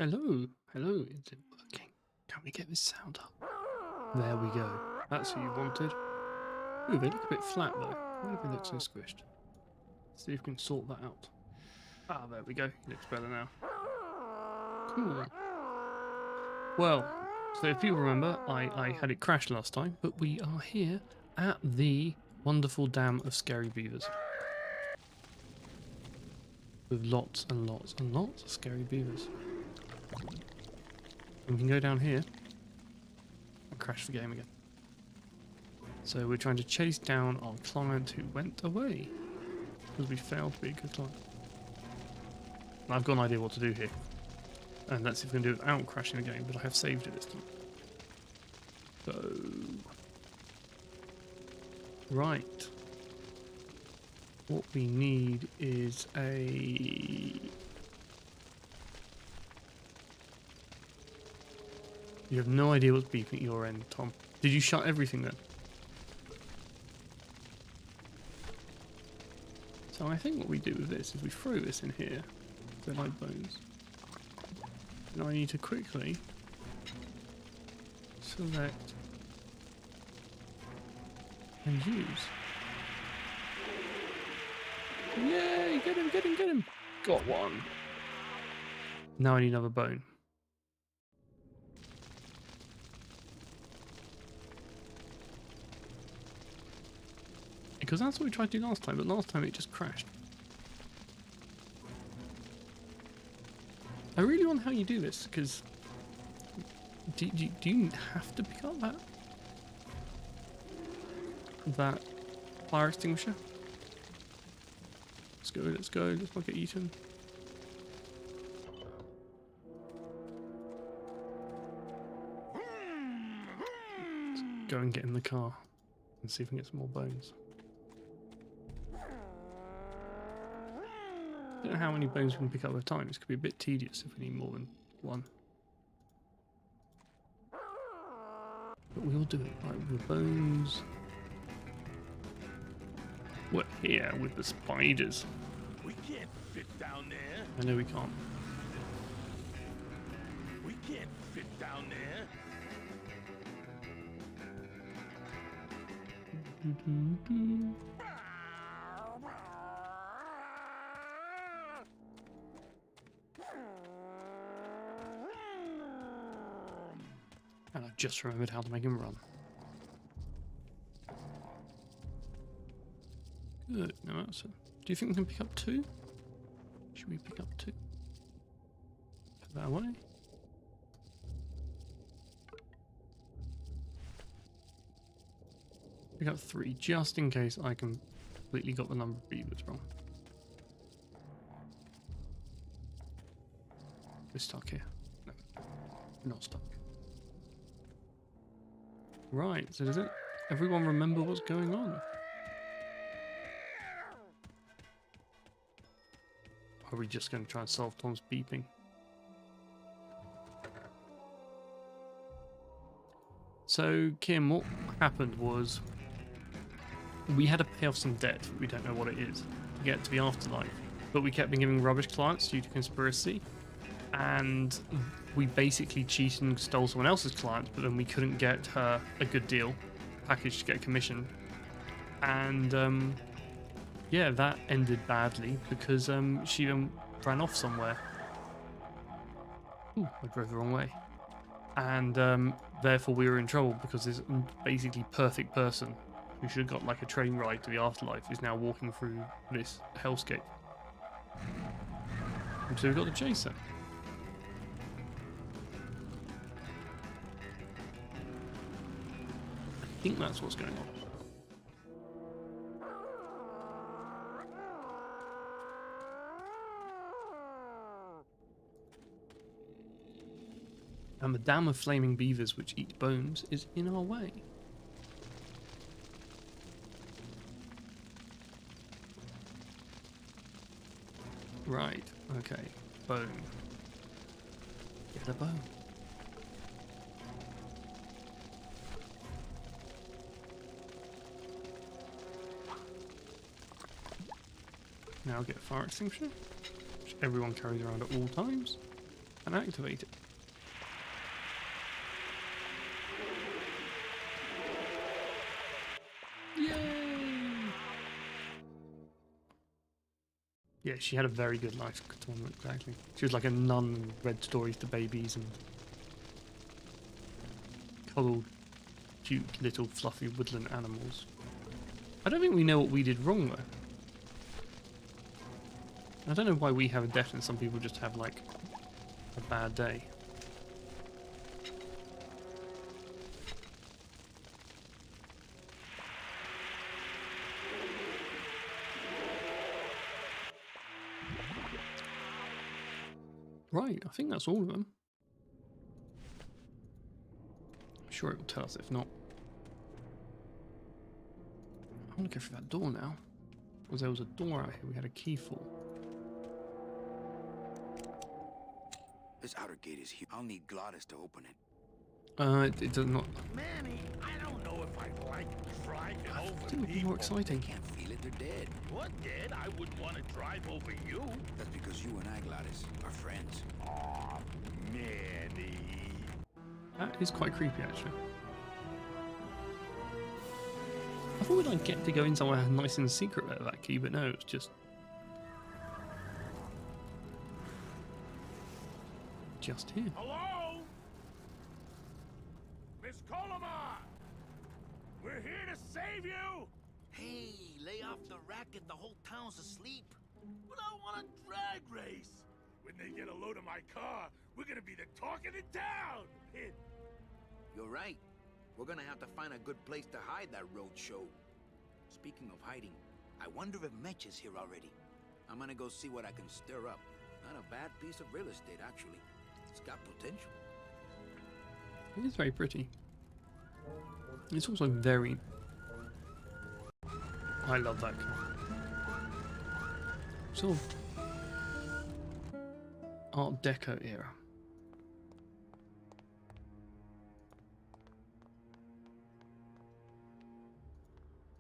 Hello, hello, is it working? Can we get this sound up? There we go. That's what you wanted. Ooh, they look a bit flat though. Why do they look so squished? Let's see if we can sort that out. Ah, there we go. He looks better now. Cool. Well, so if you remember, I had it crash last time, but we are here at the wonderful dam of scary beavers. With lots and lots and lots of scary beavers. And we can go down here and crash the game again. So we're trying to chase down our client who went away because we failed to be a good client. And I've got an idea what to do here. And that's if we can do it without crashing the game, but I have saved it this time. So... Right. What we need is a... You have no idea what's beeping at your end, Tom. Did you shut everything then? So I think what we do with this is we throw this in here. They're like bones. Now I need to quickly select and use. Yay! Get him, get him, get him! Got one. Now I need another bone. Because that's what we tried to do last time, but last time it just crashed. I really wonder how you do this, because do you have to pick up that fire extinguisher? Let's go, let's not get eaten. Let's go and get in the car and see if we can get some more bones. I don't know how many bones we can pick up at a time. This could be a bit tedious if we need more than one. But we'll do it. Right, with the bones. We're here with the spiders. We can't fit down there. I know we can't. We can't fit down there. And I just remembered how to make him run. Good. No, that's it. Do you think we can pick up two? Should we pick up two? Put that away. Pick up three, just in case I completely got the number of beavers wrong. We're stuck here. No, we're not stuck. Right, so does it? Everyone remember what's going on? Or are we just going to try and solve Tom's beeping? So, Kim, what happened was we had to pay off some debt. We don't know what it is to get to the afterlife. But we kept giving rubbish clients due to conspiracy. And we basically cheated and stole someone else's client, but then we couldn't get her a good deal package to get a commission. And yeah, that ended badly because she then ran off somewhere. Ooh, I drove the wrong way. And therefore we were in trouble because this basically perfect person who should have got like a train ride to the afterlife is now walking through this hellscape. And so we've got to chase her. I think that's what's going on. And the dam of flaming beavers which eat bones is in our way. Right, okay, bone. Get a bone. Now get a fire extinguisher, which everyone carries around at all times. and activate it. Yay! Yeah, she had a very good life tournament, exactly. She was like a nun and read stories to babies and cuddled cute little fluffy woodland animals. I don't think we know what we did wrong though. I don't know why we have a death and some people just have like a bad day. Right, I think that's all of them. I'm sure it will tell us if not. I want to go through that door now. Because there was a door out here we had a key for. This outer gate is here. I'll need Glottis to open it. It does not. Manny, I don't know if I like driving It over would be more people. exciting. Can't feel it, they're dead. What, Dad? I wouldn't want to drive over you. That's because you and I, Glottis, are friends. Aw, Manny. That is quite creepy actually. I thought we'd like get to go in somewhere nice and secret with that key, but no, it's just here. Hello? Miss Colomar! We're here to save you! Hey, lay off the racket, the whole town's asleep. But I want a drag race. When they get a load of my car, we're gonna be the talk of the town. You're right. We're gonna have to find a good place to hide that road show. Speaking of hiding, I wonder if Mitch is here already. I'm gonna go see what I can stir up. Not a bad piece of real estate, actually. It's got potential. It is very pretty. It's also very... I love that car. Sort of Art Deco era.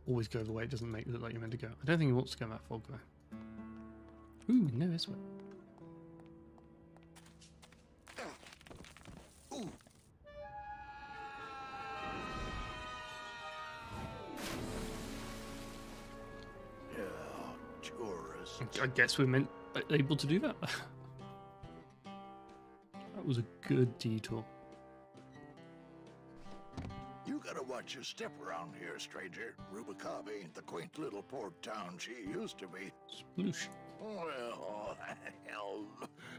Always go the way it doesn't make it look like you're meant to go. I don't think he wants to go that fog though. Ooh, no, this way. Tourists. I guess we're able to do that. That was a good detour. You gotta watch your step around here, stranger. Rubicab ain't the quaint little port town she used to be. Sploosh. Well, hell,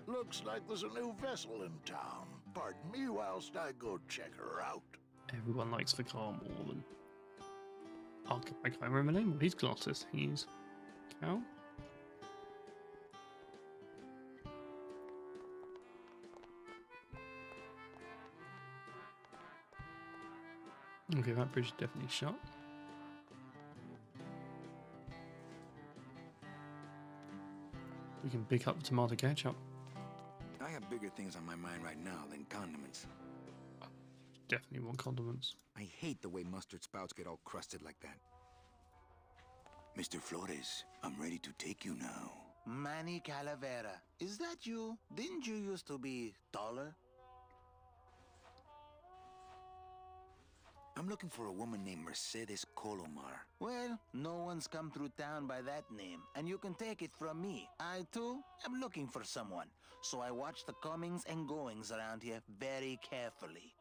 looks like there's a new vessel in town. Pardon me whilst I go check her out. Everyone likes the car more than... I can't remember the name. He's Glottis. He's... Cow? Okay, that bridge is definitely shut. We can pick up tomato ketchup. I have bigger things on my mind right now than condiments. Definitely want condiments. I hate the way mustard spouts get all crusted like that. Mr. Flores, I'm ready to take you now. Manny Calavera. Is that you? Didn't you used to be taller? I'm looking for a woman named Mercedes Colomar. Well, no one's come through town by that name, and you can take it from me. I, too, am looking for someone, so I watch the comings and goings around here very carefully.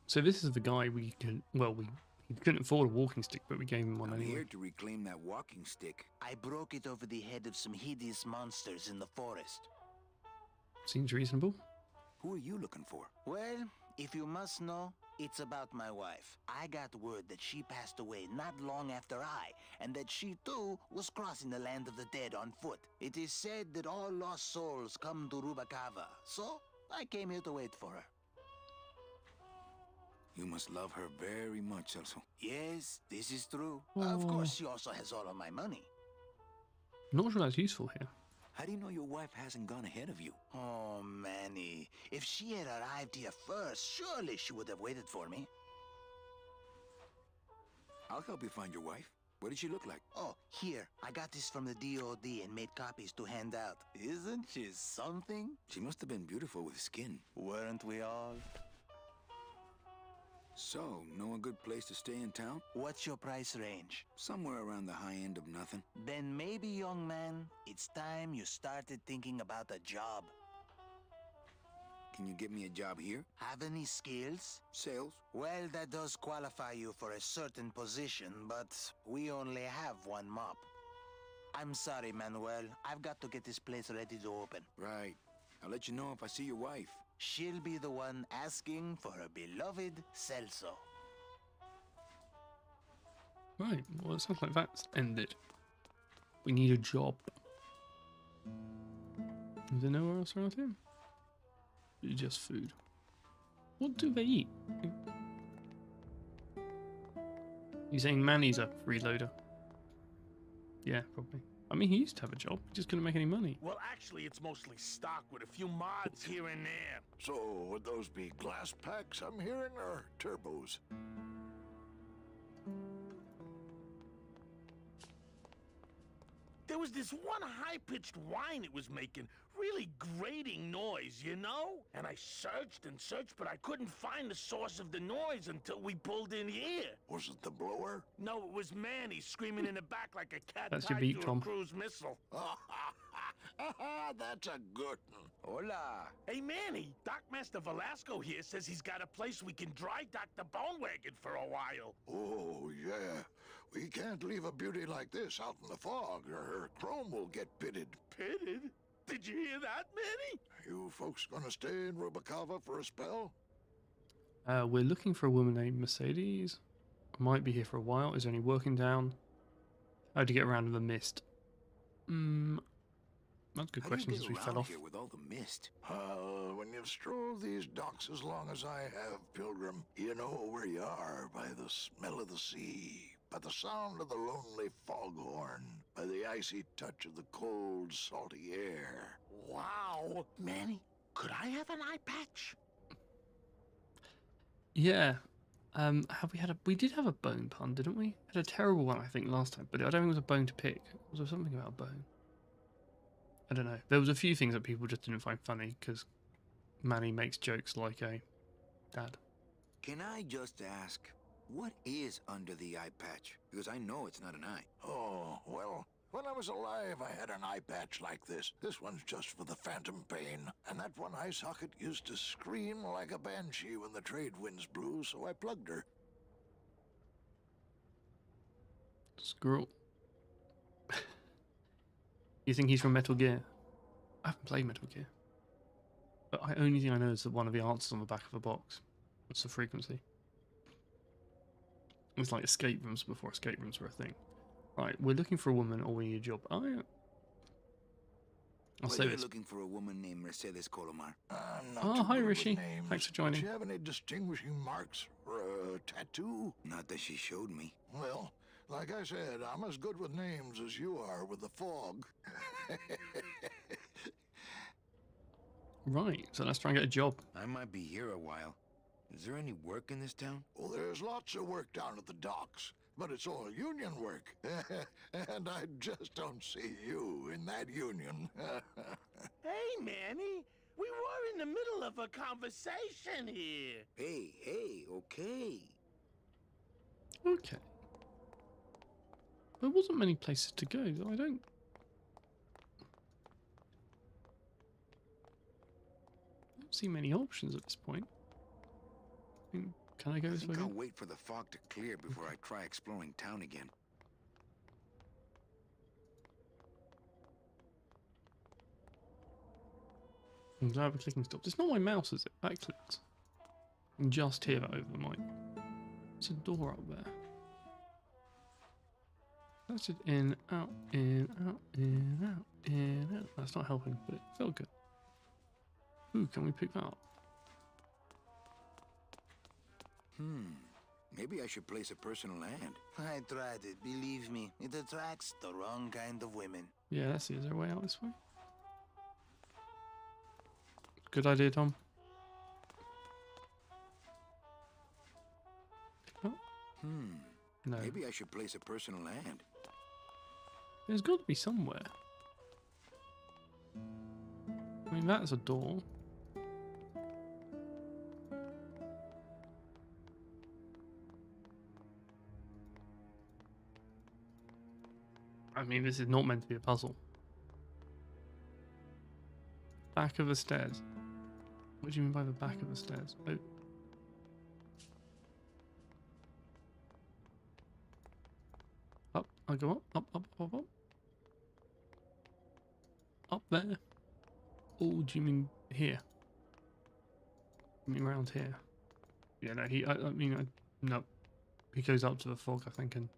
So this is the guy we can... Well, he couldn't afford a walking stick, but we gave him one I'm anyway. here to reclaim that walking stick. I broke it over the head of some hideous monsters in the forest. Seems reasonable. Who are you looking for? Well, if you must know, it's about my wife. I got word that she passed away not long after I, and that she too was crossing the land of the dead on foot. It is said that all lost souls come to Rubacava, so I came here to wait for her. You must love her very much, also. Yes, this is true. Oh. Of course, she also has all of my money. Not sure that's useful here. How do you know your wife hasn't gone ahead of you? Oh, Manny. If she had arrived here first, surely she would have waited for me. I'll help you find your wife. What did she look like? Oh, here. I got this from the DOD and made copies to hand out. Isn't she something? She must have been beautiful with skin. Weren't we all? So, know a good place to stay in town? What's your price range? Somewhere around the high end of nothing. Then maybe, young man, it's time you started thinking about a job. Can you get me a job here? Have any skills? Sales? Well, that does qualify you for a certain position, but we only have one mop. I'm sorry, Manuel. I've got to get this place ready to open. Right. I'll let you know if I see your wife. She'll be the one asking for her beloved Celso. Right, well, it sounds like that's ended. We need a job. Is there nowhere else around here? Just food. What do they eat? You saying Manny's a freeloader? Yeah, probably. I mean, he used to have a job. He just couldn't make any money. Well, actually, it's mostly stock with a few mods here and there. So, would those be glass packs I'm hearing, or turbos? There was this one high-pitched whine it was making. Really grating noise, you know? And I searched and searched, but I couldn't find the source of the noise until we pulled in here. Was it the blower? No, it was Manny screaming in the back like a cat That's your tied beat, to Tom. a cruise missile. That's a good one. Hola. Hey, Manny, Dockmaster Velasco here says he's got a place we can dry dock the bone wagon for a while. Oh, yeah. We can't leave a beauty like this out in the fog, or her chrome will get pitted. Pitted? Did you hear that, Manny? You folks gonna stay in Rubacava for a spell? We're looking for a woman named Mercedes. Might be here for a while. Is there any working down? How to get around in the mist? That's a good How question do you since get we fell around off. here with all the mist? When you've strolled these docks as long as I have, Pilgrim, you know where you are by the smell of the sea, by the sound of the lonely foghorn, by the icy touch of the cold, salty air. Wow. Manny, could I have an eye patch? Yeah. Have we had a? We did have a bone pun, didn't we? Had a terrible one, I think, last time, but I don't think it was a bone to pick. Was there something about a bone? I don't know. There was a few things that people just didn't find funny because Manny makes jokes like a dad. Can I just ask, what is under the eye patch? Because I know it's not an eye. Oh, well, when I was alive, I had an eye patch like this. This one's just for the phantom pain. And that one eye socket used to scream like a banshee when the trade winds blew, so I plugged her. Squirrel. You think he's from Metal Gear? I haven't played Metal Gear. But the only thing I know is that one of the answers on the back of a box. What's the frequency? It's like escape rooms before escape rooms were a thing. Right, we're looking for a woman or we need a job. Oh, yeah. I'll Well, say you're this. looking for a woman named Mercedes Colomar. I'm not Oh, too hi, good with Rishi. names. Thanks for joining. Do you have any distinguishing marks or a tattoo? Not that she showed me. Well, like I said, I'm as good with names as you are with the fog. Right, so let's try and get a job. I might be here a while. Is there any work in this town? Well, there's lots of work down at the docks, but it's all union work. And I just don't see you in that union. Hey, Manny, we were in the middle of a conversation here. Hey, okay. Okay. There wasn't many places to go, so I don't see many options at this point. I mean, can I go I this think way? I'll wait for the fog to clear before I try exploring town again. I'm glad we're clicking stopped. It's not my mouse, is it? That clicked. I can just hear that over the mic. There's a door up there. That's it. In, out, in, out, in, out, in, out. That's not helping, but it felt good. Ooh, can we pick that up? Maybe I should place a personal ad. I tried it, believe me. It attracts the wrong kind of women. Yeah, let's see. Is there a way out this way? Good idea, Tom. Pick it up. No. Maybe I should place a personal ad. There's got to be somewhere. I mean, that's a door. I mean, this is not meant to be a puzzle. Back of the stairs. What do you mean by the back of the stairs? Oh. Up, I go up, up. Up there. Oh, do you mean here? You mean around here? Yeah, no, no. He goes up to the fog, I think, and...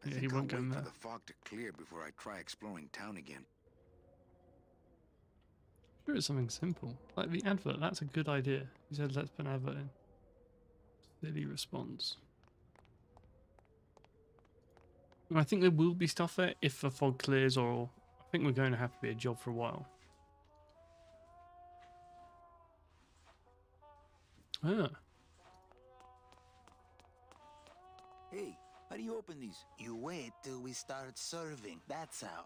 Yeah, he won't go in there. For the fog to clear before I try exploring town again. Sure, it's something simple. Like the advert, that's a good idea. He said, let's put an advert in. Steady response. And I think there will be stuff there if the fog clears, or I think we're going to have to be a job for a while. Ah. Hey, how do you open these? You wait till we start serving. That's how.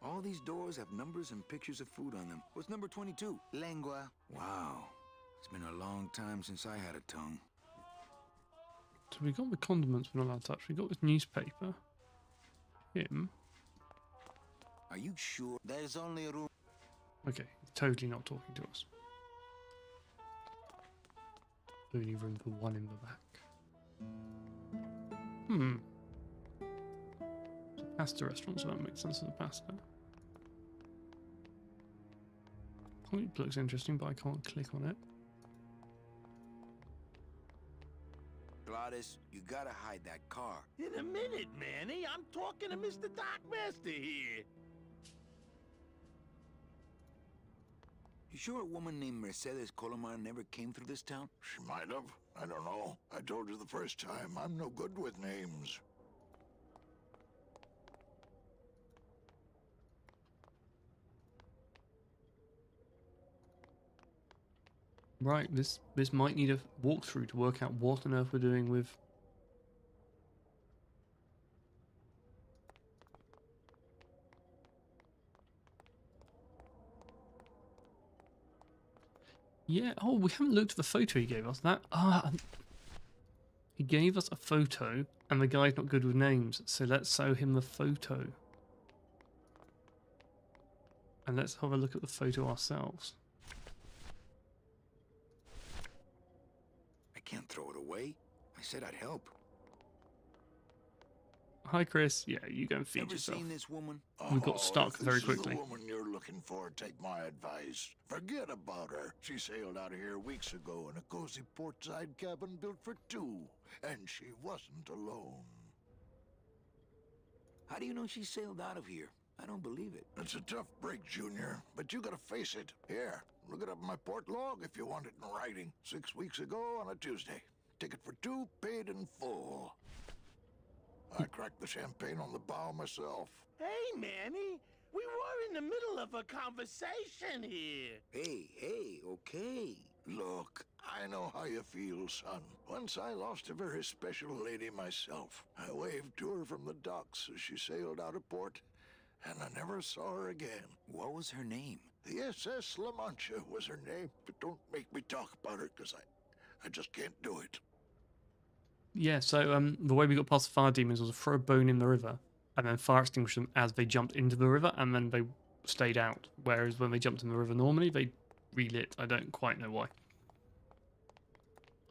All these doors have numbers and pictures of food on them. What's number 22? Lengua. Wow. It's been a long time since I had a tongue. So we got the condiments we're not allowed to touch. We got this newspaper. Him. Are you sure? There's only room. Okay, he's totally not talking to us. Only room for one in the back. It's a pasta restaurant, so that makes sense of the pasta. Point looks interesting, but I can't click on it. Gladys, you gotta hide that car. In a minute, Manny. I'm talking to Mr. Dockmaster here. You sure a woman named Mercedes Colomar never came through this town? She might have. I don't know. I told you the first time, I'm no good with names. Right, this might need a walkthrough to work out what on earth we're doing with... Yeah, oh, we haven't looked at the photo he gave us. He gave us a photo, and the guy's not good with names, so let's show him the photo. And let's have a look at the photo ourselves. I can't throw it away. I said I'd help. Hi, Chris. Yeah, you go and feed Ever yourself. seen this woman? We got stuck if very this is quickly. the woman you're looking for, take my advice. Forget about her. She sailed out of here weeks ago in a cozy portside cabin built for two. And she wasn't alone. How do you know she sailed out of here? I don't believe it. It's a tough break, Junior, but you gotta face it. Here, look it up in my port log if you want it in writing. 6 weeks ago on a Tuesday. Ticket for two, paid in full. I cracked the champagne on the bow myself. Hey, Manny. We were in the middle of a conversation here. Hey, okay. Look, I know how you feel, son. Once I lost a very special lady myself. I waved to her from the docks as she sailed out of port, and I never saw her again. What was her name? The SS La Mancha was her name, but don't make me talk about her, because I just can't do it. Yeah, so the way we got past the fire demons was to throw a bone in the river and then fire extinguish them as they jumped into the river, and then they stayed out. Whereas when they jumped in the river normally, they relit. I don't quite know why.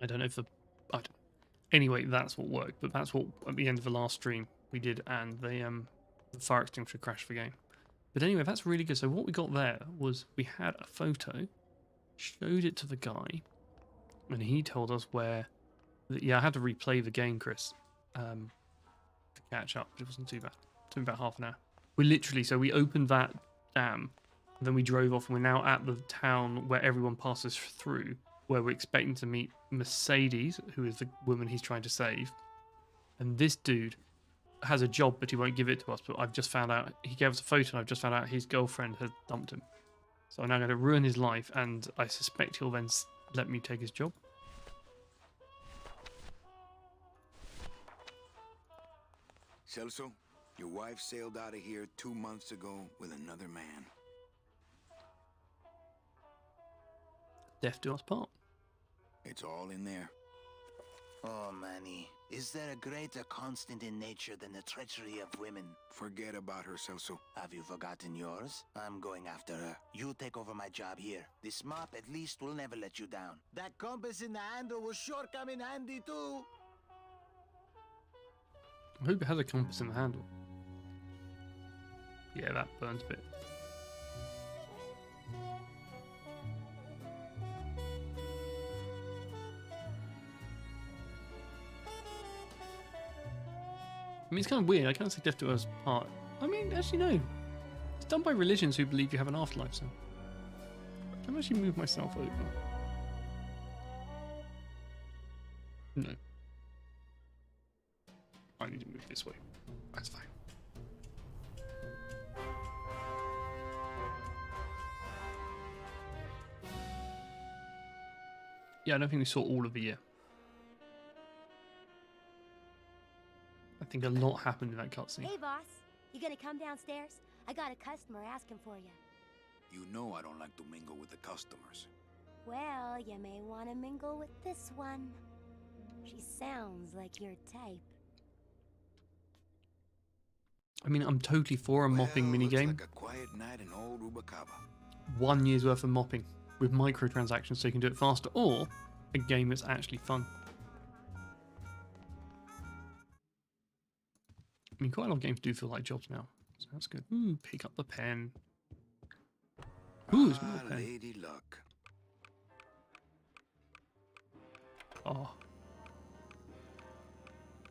I don't know if anyway, that's what worked, but that's what at the end of the last stream we did, and the fire extinguisher crashed the game. But anyway, that's really good. So what we got there was we had a photo, showed it to the guy, and he told us where... Yeah, I had to replay the game, Chris, to catch up. It wasn't too bad. It took me about half an hour. We opened that dam, and then we drove off, and we're now at the town where everyone passes through, where we're expecting to meet Mercedes, who is the woman he's trying to save. And this dude has a job, but he won't give it to us. But I've just found out, he gave us a photo, and I've just found out his girlfriend has dumped him. So I'm now going to ruin his life, and I suspect he'll then let me take his job. Celso, your wife sailed out of here 2 months ago with another man. Death do us part. It's all in there. Oh, Manny, is there a greater constant in nature than the treachery of women? Forget about her, Celso. Have you forgotten yours? I'm going after her. You take over my job here. This mop at least will never let you down. That compass in the handle will sure come in handy too. I hope it has a compass in the handle. Yeah, that burns a bit. I mean, it's kind of weird. I can't say death do us part. I mean, actually, no. It's done by religions who believe you have an afterlife, so. Can I actually move myself over? No. I need to move this way. That's fine. Yeah, I don't think we saw all of the year. I think a lot happened in that cutscene. Hey, boss. You gonna come downstairs? I got a customer asking for you. You know I don't like to mingle with the customers. Well, you may want to mingle with this one. She sounds like your type. I mean, I'm totally for a mopping minigame. Looks like a quiet night in old Rubacava. 1 year's worth of mopping with microtransactions so you can do it faster, or a game that's actually fun. I mean, quite a lot of games do feel like jobs now, so that's good. Ooh, pick up the pen. Ooh, it's more pen. Lady Luck. Oh,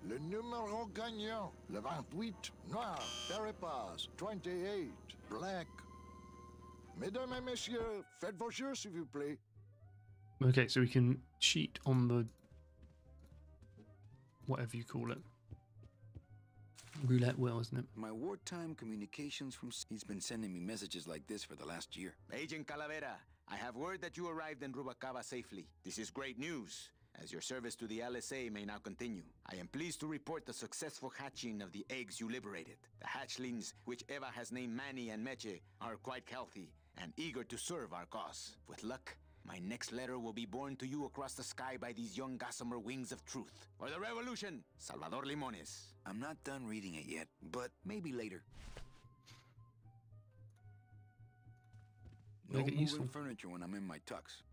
Le numéro gagnant, le 28, noir, Peripass, 28, black. Mesdames et messieurs, faites vos jeux, s'il vous plaît. okay, so we can cheat on the whatever you call it. Roulette wheel, isn't it? My wartime communications from... He's been sending me messages like this for the last year. Agent Calavera, I have word that you arrived in Rubacava safely. This is great news, as your service to the LSA may now continue. I am pleased to report the successful hatching of the eggs you liberated. The hatchlings, which Eva has named Manny and Meche, are quite healthy and eager to serve our cause. With luck, my next letter will be borne to you across the sky by these young gossamer wings of truth. For the revolution, Salvador Limones. I'm not done reading it yet, but maybe later. No Make it moving useful. furniture when I'm in my tux.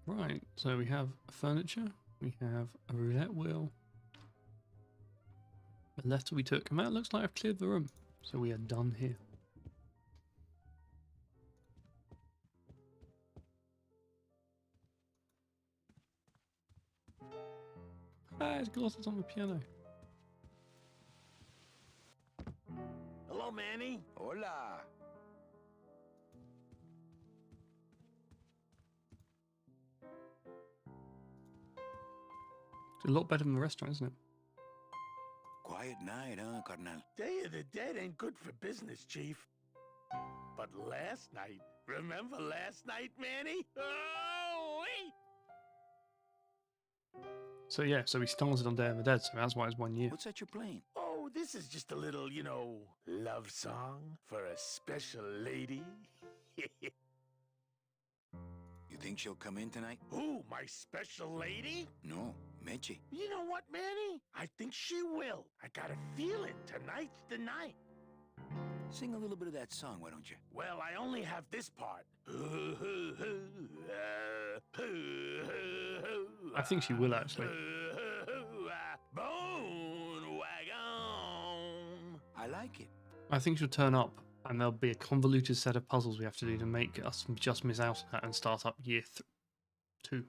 Right, so we have furniture, we have a roulette wheel. The letter we took, and that looks like I've cleared the room. So we are done here. Ah, it's glosses on the piano. Hello, Manny. Hola. It's a lot better than the restaurant, isn't it? Quiet night, huh, carnal? Day of the Dead ain't good for business, Chief. But last night, remember last night, Manny? Oh, wait! So yeah, so we started on Day of the Dead, so that's why it's 1 year. What's that you're playing? Oh, this is just a little, you know, love song for a special lady. You think she'll come in tonight? Who, my special lady? No, Meche. You know what, Manny? I think she will. I got a feeling tonight's the night. Sing a little bit of that song, why don't you? Well, I only have this part. I think she will, actually. Bone wagon. I like it. I think she'll turn up, and there'll be a convoluted set of puzzles we have to do to make us just miss out on that and start up year 2.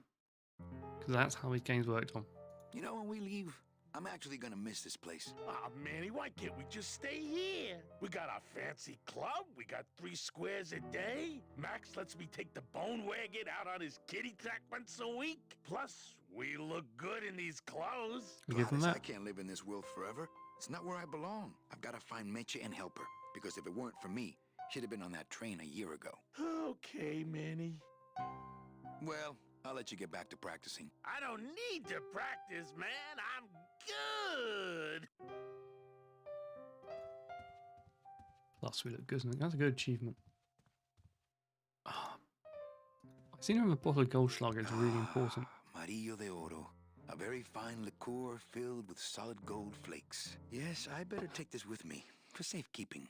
Because that's how these games worked on. You know, when we leave, I'm actually gonna miss this place. Ah, Manny, why can't we just stay here? We got our fancy club. We got 3 squares a day. Max lets me take the bone wagon out on his kitty track once a week. Plus, we look good in these clothes. You give them Gladys, I that? can't live in this world forever. It's not where I belong. I've gotta find Meche and help her. Because if it weren't for me, Should have been on that train a year ago. Okay, Manny. Well, I'll let you get back to practicing. I don't need to practice, man. I'm good. Plus, we look good, isn't it? That's a good achievement. I seem to have a bottle of Goldschlager. It's really important. Marillo de Oro. A very fine liqueur filled with solid gold flakes. Yes, I better take this with me for safekeeping.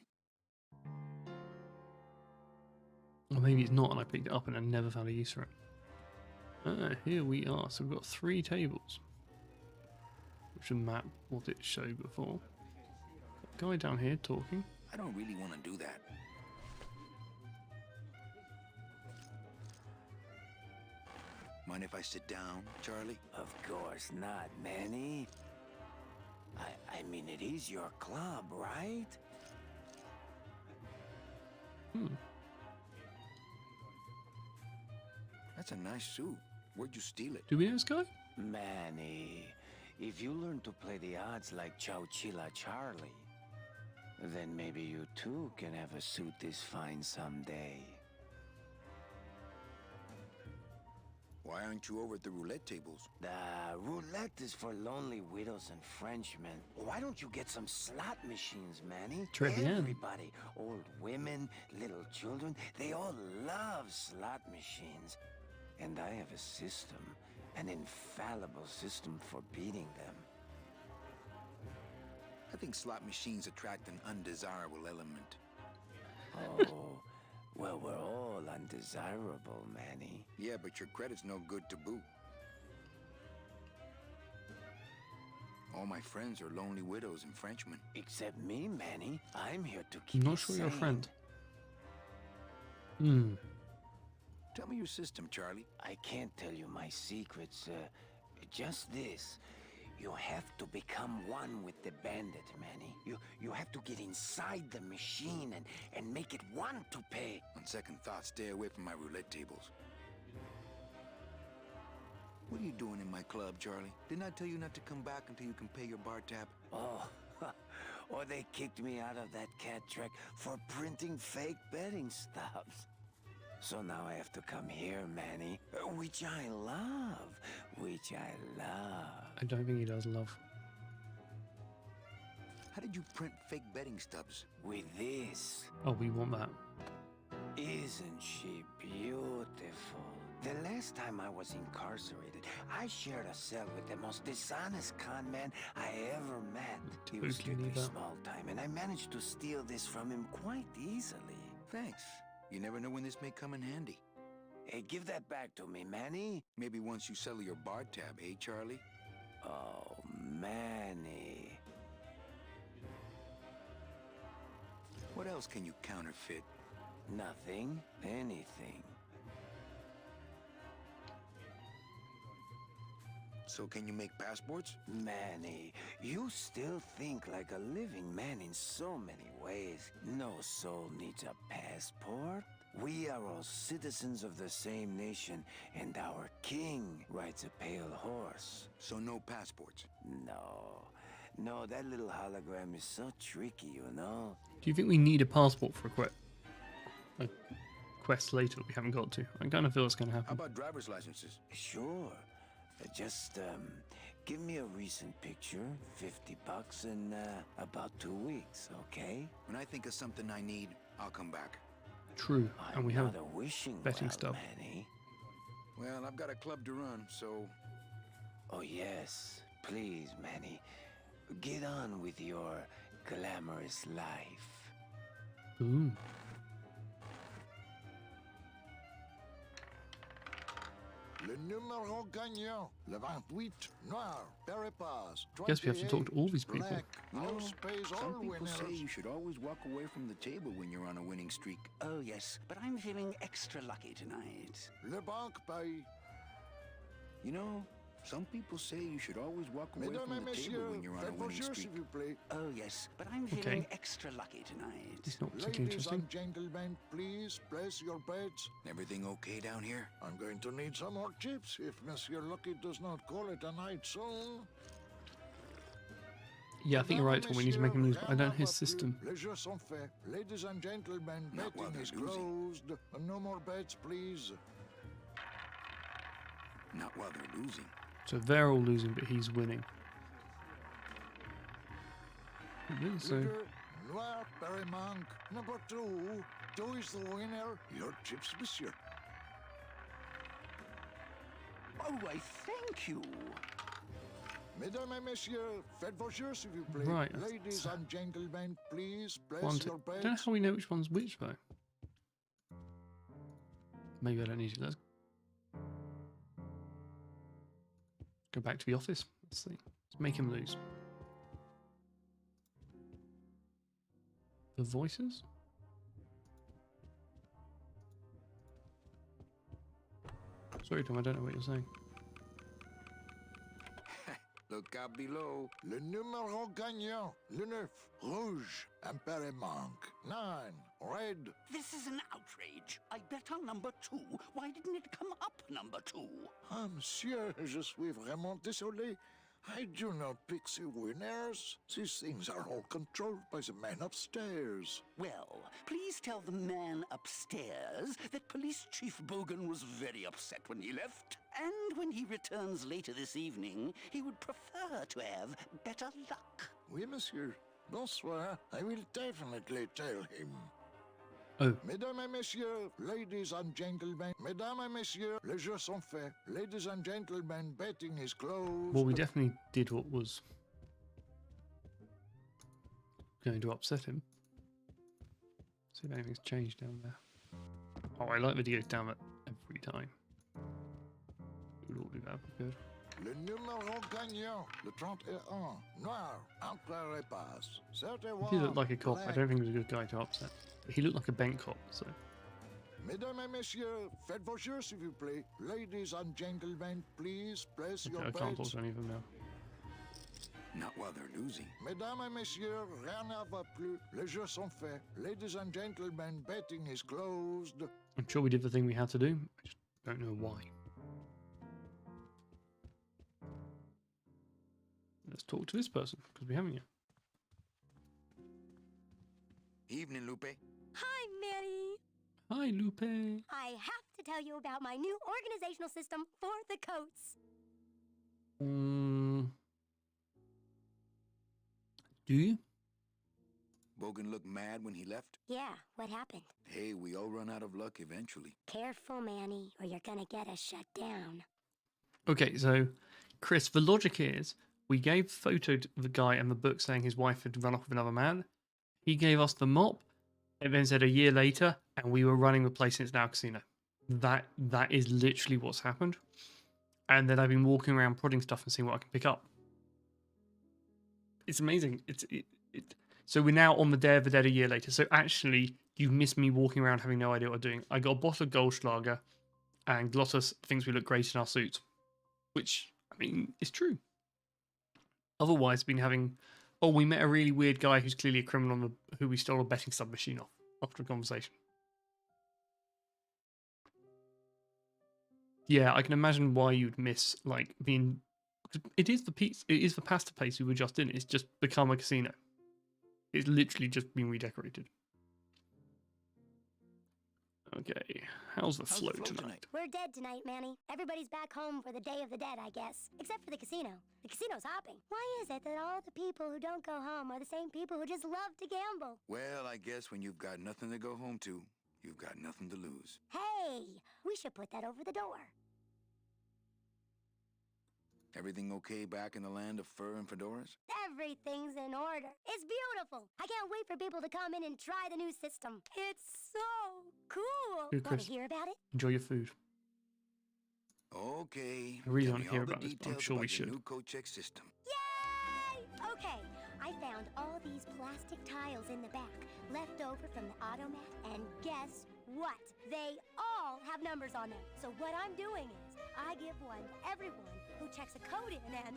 Or maybe it's not, and I picked it up and I never found a use for it. Here we are. So we've got 3 tables, which should map what it showed before. Guy down here talking. I don't really want to do that. Mind if I sit down, Charlie? Of course not, Manny. I mean, it is your club, right? That's a nice suit. Where'd you steal it? Do we know this guy? Manny, if you learn to play the odds like Chowchilla Charlie, then maybe you too can have a suit this fine someday. Why aren't you over at the roulette tables? The roulette is for lonely widows and Frenchmen. Why don't you get some slot machines, Manny? Très bien. Everybody, old women, little children, they all love slot machines. And I have a system, an infallible system for beating them. I think slot machines attract an undesirable element. Oh, well, we're all undesirable, Manny. Yeah, but your credit's no good to boot. All my friends are lonely widows and Frenchmen. Except me, Manny. I'm here to I'm keep not you sure you're a sane. friend. Tell me your system, Charlie. I can't tell you my secrets. Just this. You have to become one with the bandit, Manny. You have to get inside the machine and make it want to pay. On second thought, stay away from my roulette tables. What are you doing in my club, Charlie? Didn't I tell you not to come back until you can pay your bar tab? Oh, or they kicked me out of that cat track for printing fake betting stubs. So now I have to come here, Manny, which I love, which I love. I don't think he does love. How did you print fake betting stubs? With this. Oh, we want that. Isn't she beautiful? The last time I was incarcerated, I shared a cell with the most dishonest con man I ever met. He was Totally strictly need that. small time, and I managed to steal this from him quite easily. Thanks. You never know when this may come in handy. Hey, give that back to me, Manny. Maybe once you settle your bar tab, eh, Charlie? Oh, Manny. What else can you counterfeit? Nothing. Anything. So can you make passports? Manny, you still think like a living man in so many ways. No soul needs a passport. We are all citizens of the same nation, and our king rides a pale horse. So no passports. No, that little hologram is so tricky, you know? Do you think we need a passport for a quest later that we haven't got to? I kind of feel it's going to How happen. about driver's licenses? Sure. Just, give me a recent picture, $50 in, about 2 weeks, okay? When I think of something I need, I'll come back. True, I'm and we have not a wishing betting well, stuff. Manny. Well, I've got a club to run, so... Oh, yes. Please, Manny. Get on with your glamorous life. Ooh. Le numéro gagnant, le 28, noir, Peripas. Guess we have to talk to all these people. Black, You know, house pays some all people say winners. you should always walk away from the table when you're on a winning streak. Oh, yes, but I'm feeling extra lucky tonight. Le banque paye. You know, some people say you should always walk away Mesdames from et the table messieurs, when you're on a faites vos winning jeux, streak. s'il vous plaît. Oh, yes, but I'm feeling extra lucky tonight. It's not particularly Ladies interesting. and gentlemen, please place your bets. Everything okay down here? I'm going to need some more chips if Monsieur Lucky does not call it a night soon. Yeah, I think you're right, Tom. We need to make him lose, but I don't know his system. Les jeux sont faits. Ladies and gentlemen, Not while betting is they're losing. closed. No more bets, please. Not while they're losing. So they're all losing, but he's winning. So Leader, Noir Paramount, number 2. 2 is the winner. Your chips, monsieur. Oh, I thank you. Mesdames et messieurs, faites vos jeux, s'il vous plaît. Right, Ladies and gentlemen, please place one, your two. I bets. don't know how we know which one's which though. Maybe I don't need it. Let's go back to the office. Let's see. Let's make him lose. The voices? Sorry, Tom, I don't know what you're saying. Look out below. Le numéro gagnant, le 9, rouge, impéré manque. 9, red. This is an outrage. I bet on number 2. Why didn't it come up number 2? Ah, monsieur, je suis vraiment désolé. I do not pick the winners. These things are all controlled by the man upstairs. Well, please tell the man upstairs that Police Chief Bogan was very upset when he left. And when he returns later this evening, he would prefer to have better luck. Oui, monsieur. Bonsoir. I will definitely tell him. Oh, Mesdames et messieurs, ladies and gentlemen, mesdames et messieurs, les jeux sont faits. Ladies and gentlemen, betting is closed. well, we definitely did what was going to upset him. See if anything's changed down there. Oh, I like that he goes down that every time. It would all do that, good. Le numéro gagnant, le 31, noir, entre et passe. 31, He looked like a cop. I black. don't think he was a good guy to upset. But he looked like a bent cop, so. Mesdames et messieurs, faites vos jeux, s'il vous plaît. Ladies and gentlemen, please place Okay, your I can't talk bets. to any of them now. Not while they're losing. Mesdames et messieurs, rien ne va plus. Les jeux sont faits. Ladies and gentlemen, betting is closed. I'm sure we did the thing we had to do. I just don't know why. Let's talk to this person, because we haven't yet. Evening, Lupe. Hi, Manny. Hi, Lupe. I have to tell you about my new organizational system for the coats. Do you? Bogan looked mad when he left. Yeah, what happened? Hey, we all run out of luck eventually. Careful, Manny, or you're gonna get us shut down. Okay, so, Chris, the logic is we gave photo to the guy and the book saying his wife had run off with another man. He gave us the mop, and then said a year later, and we were running the place and it's now a casino. That is literally what's happened. And then I've been walking around prodding stuff and seeing what I can pick up. It's amazing. So we're now on the Day of the Dead a year later. So actually, you've missed me walking around having no idea what I'm doing. I got a bottle of Goldschlager, and Glottis thinks we look great in our suits. Which, I mean, is true. Otherwise, been having... Oh, we met a really weird guy who's clearly a criminal who we stole a betting submachine off after a conversation. Yeah, I can imagine why you'd miss, like, being... It is the pasta place we were just in. It's just become a casino. It's literally just been redecorated. Okay, how's the flow tonight? We're dead tonight, Manny. Everybody's back home for the Day of the Dead, I guess. Except for the casino. The casino's hopping. Why is it that all the people who don't go home are the same people who just love to gamble? Well, I guess when you've got nothing to go home to, you've got nothing to lose. Hey, we should put that over the door. Everything okay back in the land of fur and fedoras? Everything's in order. It's beautiful. I can't wait for people to come in and try the new system. It's so cool. Good, Want Chris. to hear about it? Enjoy your food. Okay. I really Tell don't me hear all the about this, but I'm details sure we about your should. new code check system. Yay! Okay, I found all these plastic tiles in the back, left over from the automat, and guess what? They all have numbers on them. So what I'm doing is, I give one to everyone who checks a code in and...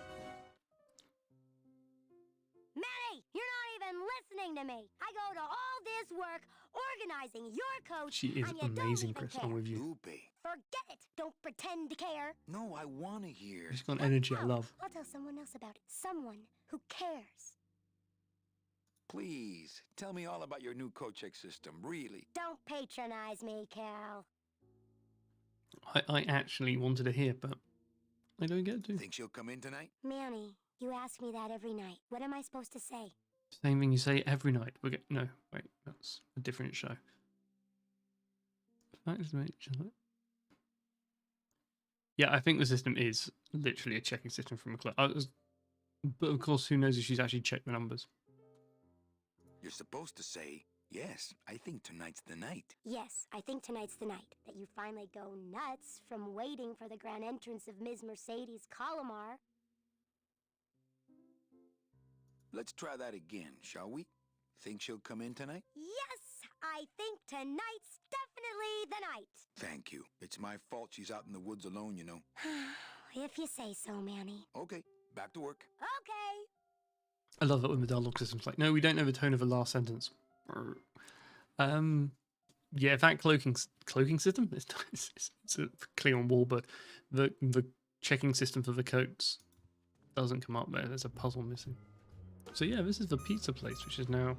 Manny, you're not even listening to me. I go to all this work organizing your code, She is and you amazing, don't even Chris. care. I'm with you. Lupe. Forget it. Don't pretend to care. No, I want to hear. She's got energy I Oh, love. I'll tell someone else about it. Someone who cares. Please, tell me all about your new coat check system, really. Don't patronize me, Cal. I actually wanted to hear, but I don't get to. Think she'll come in tonight? Manny, you ask me that every night. What am I supposed to say? Same thing you say every night. No, wait, that's a different show. Yeah, I think the system is literally a checking system from a club. But of course, who knows if she's actually checked the numbers. You're supposed to say, yes, I think tonight's the night. Yes, I think tonight's the night that you finally go nuts from waiting for the grand entrance of Ms. Mercedes Colomar. Let's try that again, shall we? Think she'll come in tonight? Yes, I think tonight's definitely the night. Thank you. It's my fault she's out in the woods alone, you know. If you say so, Manny. Okay, back to work. Okay. I love that when the dialogue system's like, no, we don't know the tone of the last sentence. Yeah, that cloaking system, it's a clear on wall, but the checking system for the coats doesn't come up there. There's a puzzle missing. So yeah, this is the pizza place, which is now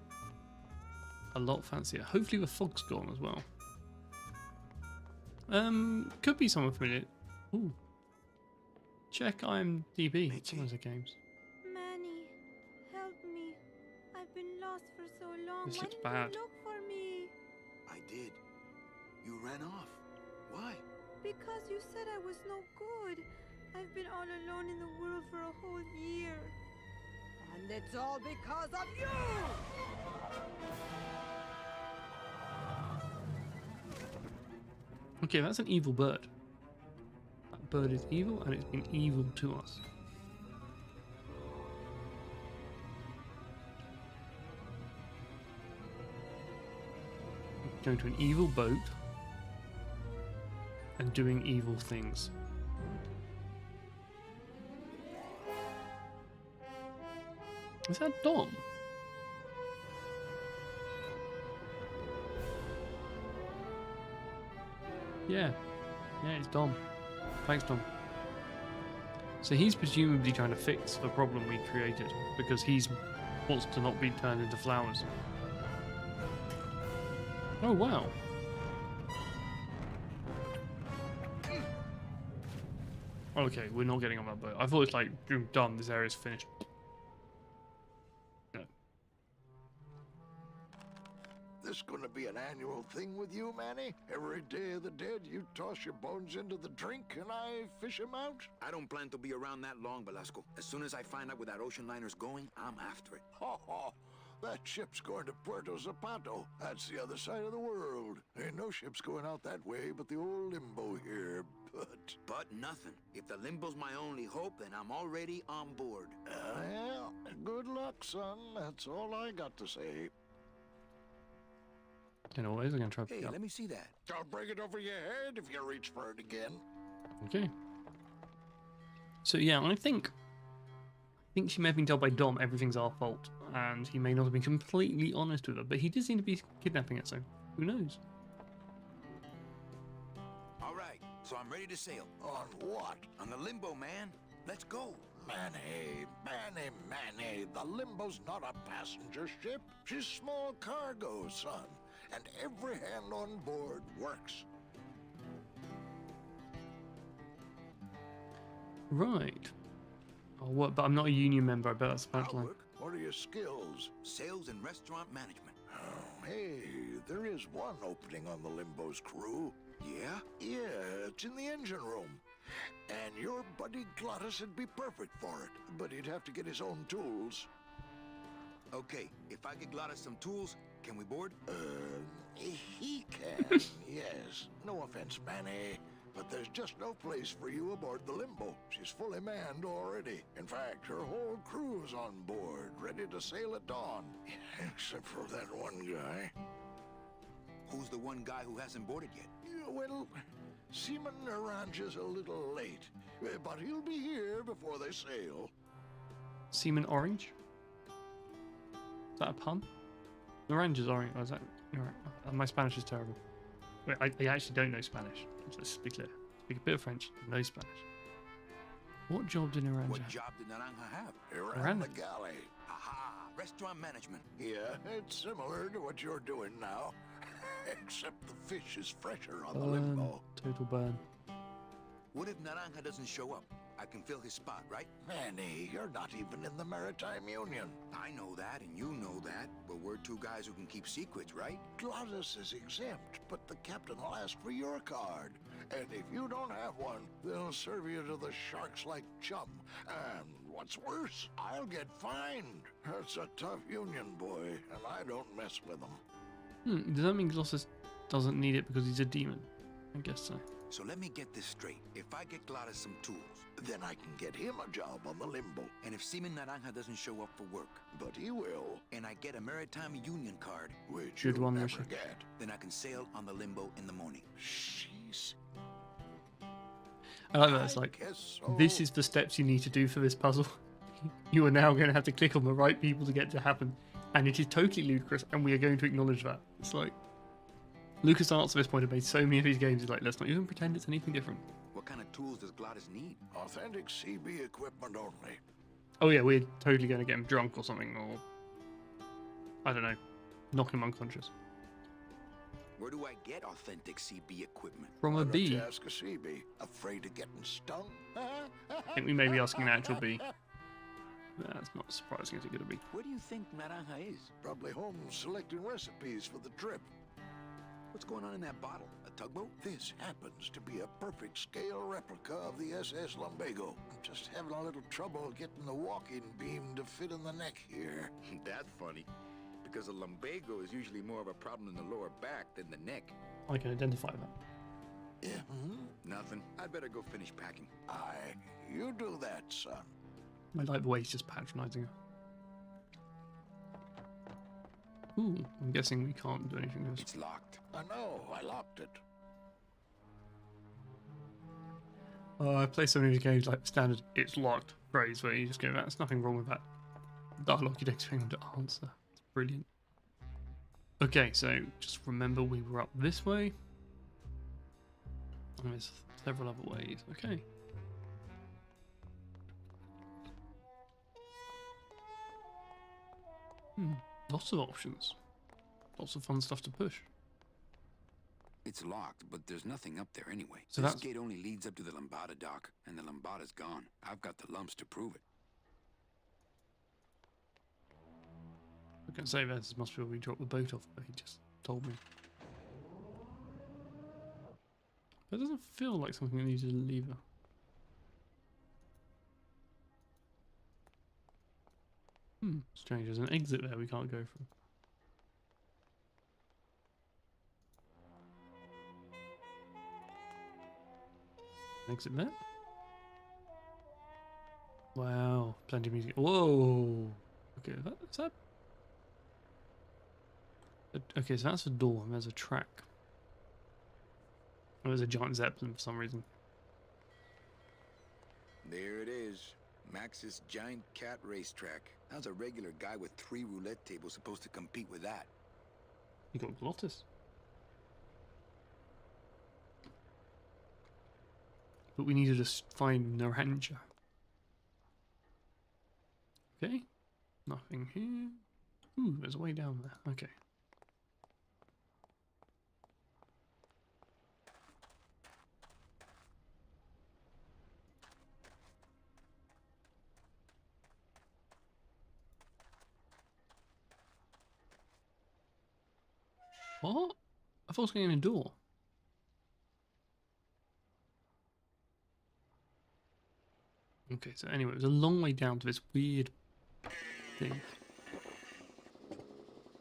a lot fancier. Hopefully the fog's gone as well. Could be someone familiar. Ooh. Check IMDb. Some of the games. Manny, help me. I've been lost for so long. This Why looks didn't bad. you look for me? I did. You ran off. Why? Because you said I was no good. I've been all alone in the world for a whole year. And it's all because of you! Okay, that's an evil bird. That bird is evil, and it's been evil to us. Going to an evil boat and doing evil things. Is that Dom? Yeah, it's Dom. Thanks, Dom. So he's presumably trying to fix the problem we created because he's wants to not be turned into flowers. Oh wow. Okay, we're not getting on that boat. I thought it's like done. This area's finished. No. This gonna be an annual thing with you, Manny? Every Day of the Dead, you toss your bones into the drink and I fish 'em out? I don't plan to be around that long, Velasco. As soon as I find out where that ocean liner's going, I'm after it. Ha ha! That ship's going to Puerto Zapato. That's the other side of the world. Ain't no ships going out that way but the old limbo here, But nothing. If the limbo's my only hope, then I'm already on board. Well, good luck, son. That's all I got to say. In a way, I'm gonna try to pick Hey, it up. let me see that. I'll break it over your head if you reach for it again. Okay. So yeah, I think she may have been told by Dom everything's our fault, and he may not have been completely honest with her, but he did seem to be kidnapping it, so who knows? All right, so I'm ready to sail. On what? On the limbo, man. Let's go. Manny, the Limbo's not a passenger ship. She's small cargo, son. And every hand on board works. Right. Oh, what? But I'm not a union member. I bet that's the I'll punchline. work. What are your skills? Sales and restaurant management. Oh, hey, there is one opening on the Limbo's crew. Yeah? Yeah, it's in the engine room. And your buddy Glottis would be perfect for it, but he'd have to get his own tools. Okay, if I get Glottis some tools, can we board? He can, yes. No offense, Manny, but there's just no place for you aboard the Limbo. She's fully manned already. In fact, her whole crew's on board, ready to sail at dawn. Except for that one guy. Who's the one guy who hasn't boarded yet? Yeah, well, Seaman Orange is a little late, but he'll be here before they sail. Seaman Orange? Is that a pun? Orange is orange. Oh, is that? Right. My Spanish is terrible. Wait, I actually don't know Spanish. Let's be clear. Speak a bit of French, no Spanish. What job did Orange What have? job did Naranja have? Around Around the it. galley. Aha! Restaurant management. Yeah, it's similar to what you're doing now. Except the fish is fresher on the Burn. limbo. Total burn. What if Naranja doesn't show up? I can fill his spot, right? Manny, you're not even in the Maritime Union. I know that, and you know that, but we're two guys who can keep secrets, right? Glottis is exempt, but the captain will ask for your card. And if you don't have one, they'll serve you to the sharks like chum. And what's worse, I'll get fined. That's a tough union, boy, and I don't mess with them. Does that mean Glossus doesn't need it because he's a demon? I guess so. So let me get this straight. If I get Glottis some tools, Then I can get him a job on the limbo. and if Seaman Naranja doesn't show up for work, But he will, and I get a Maritime Union card, which Good you'll one, never Rishi. get. then I can sail on the limbo in the morning. Jeez. I like that. It's like, Guess so. this is the steps you need to do for this puzzle. You are now going to have to click on the right people to get to happen. And it is totally ludicrous, and we are going to acknowledge that. It's like, LucasArts at this point have made so many of these games, it's like, let's not even pretend it's anything different. What kind of tools does Glottis need? Authentic CB equipment only. Oh yeah, we're totally going to get him drunk or something, or, I don't know, knock him unconscious. Where do I get authentic CB equipment? From a Why don't bee. you ask a CB? Afraid of getting stung? I think we may be asking an actual bee. That's not surprising, is it going to be? Where do you think Naranja is? Probably home selecting recipes for the trip. What's going on in that bottle? A tugboat? This happens to be a perfect scale replica of the SS Lumbago. I'm just having a little trouble getting the walking beam to fit in the neck here. That's funny, because a lumbago is usually more of a problem in the lower back than the neck. I can identify that. Yeah, Nothing. I'd better go finish packing. aye, you do that, son. I like the way he's just patronising her. Ooh, I'm guessing we can't do anything with this. It's locked. I know, I locked it. Oh, I play so many games like standard "it's locked" phrase where you just go, "There's nothing wrong with that." Dialogue you don't expect them to answer. It's brilliant. Okay, so just remember we were up this way. And there's several other ways. Okay. Lots of options. Lots of fun stuff to push. It's locked, but there's nothing up there anyway. So this that's- gate only leads up to the Lambada dock, and the Lambada's gone. I've got the lumps to prove it. I can say this must be where we dropped the boat off, but he just told me. But it doesn't feel like something that needed a lever. Strange, there's an exit there we can't go from. Exit there? Wow, plenty of music. Whoa! Okay, is that... Okay, so that's a door and there's a track. Oh, there's a giant zeppelin for some reason. There it is. Max's giant cat racetrack. How's a regular guy with 3 roulette tables supposed to compete with that? You got Glottis. But we need to just find Naranja. Okay. Nothing here. Ooh, there's a way down there. Okay. What? I thought I was getting a door. Okay, so anyway, it was a long way down to this weird thing.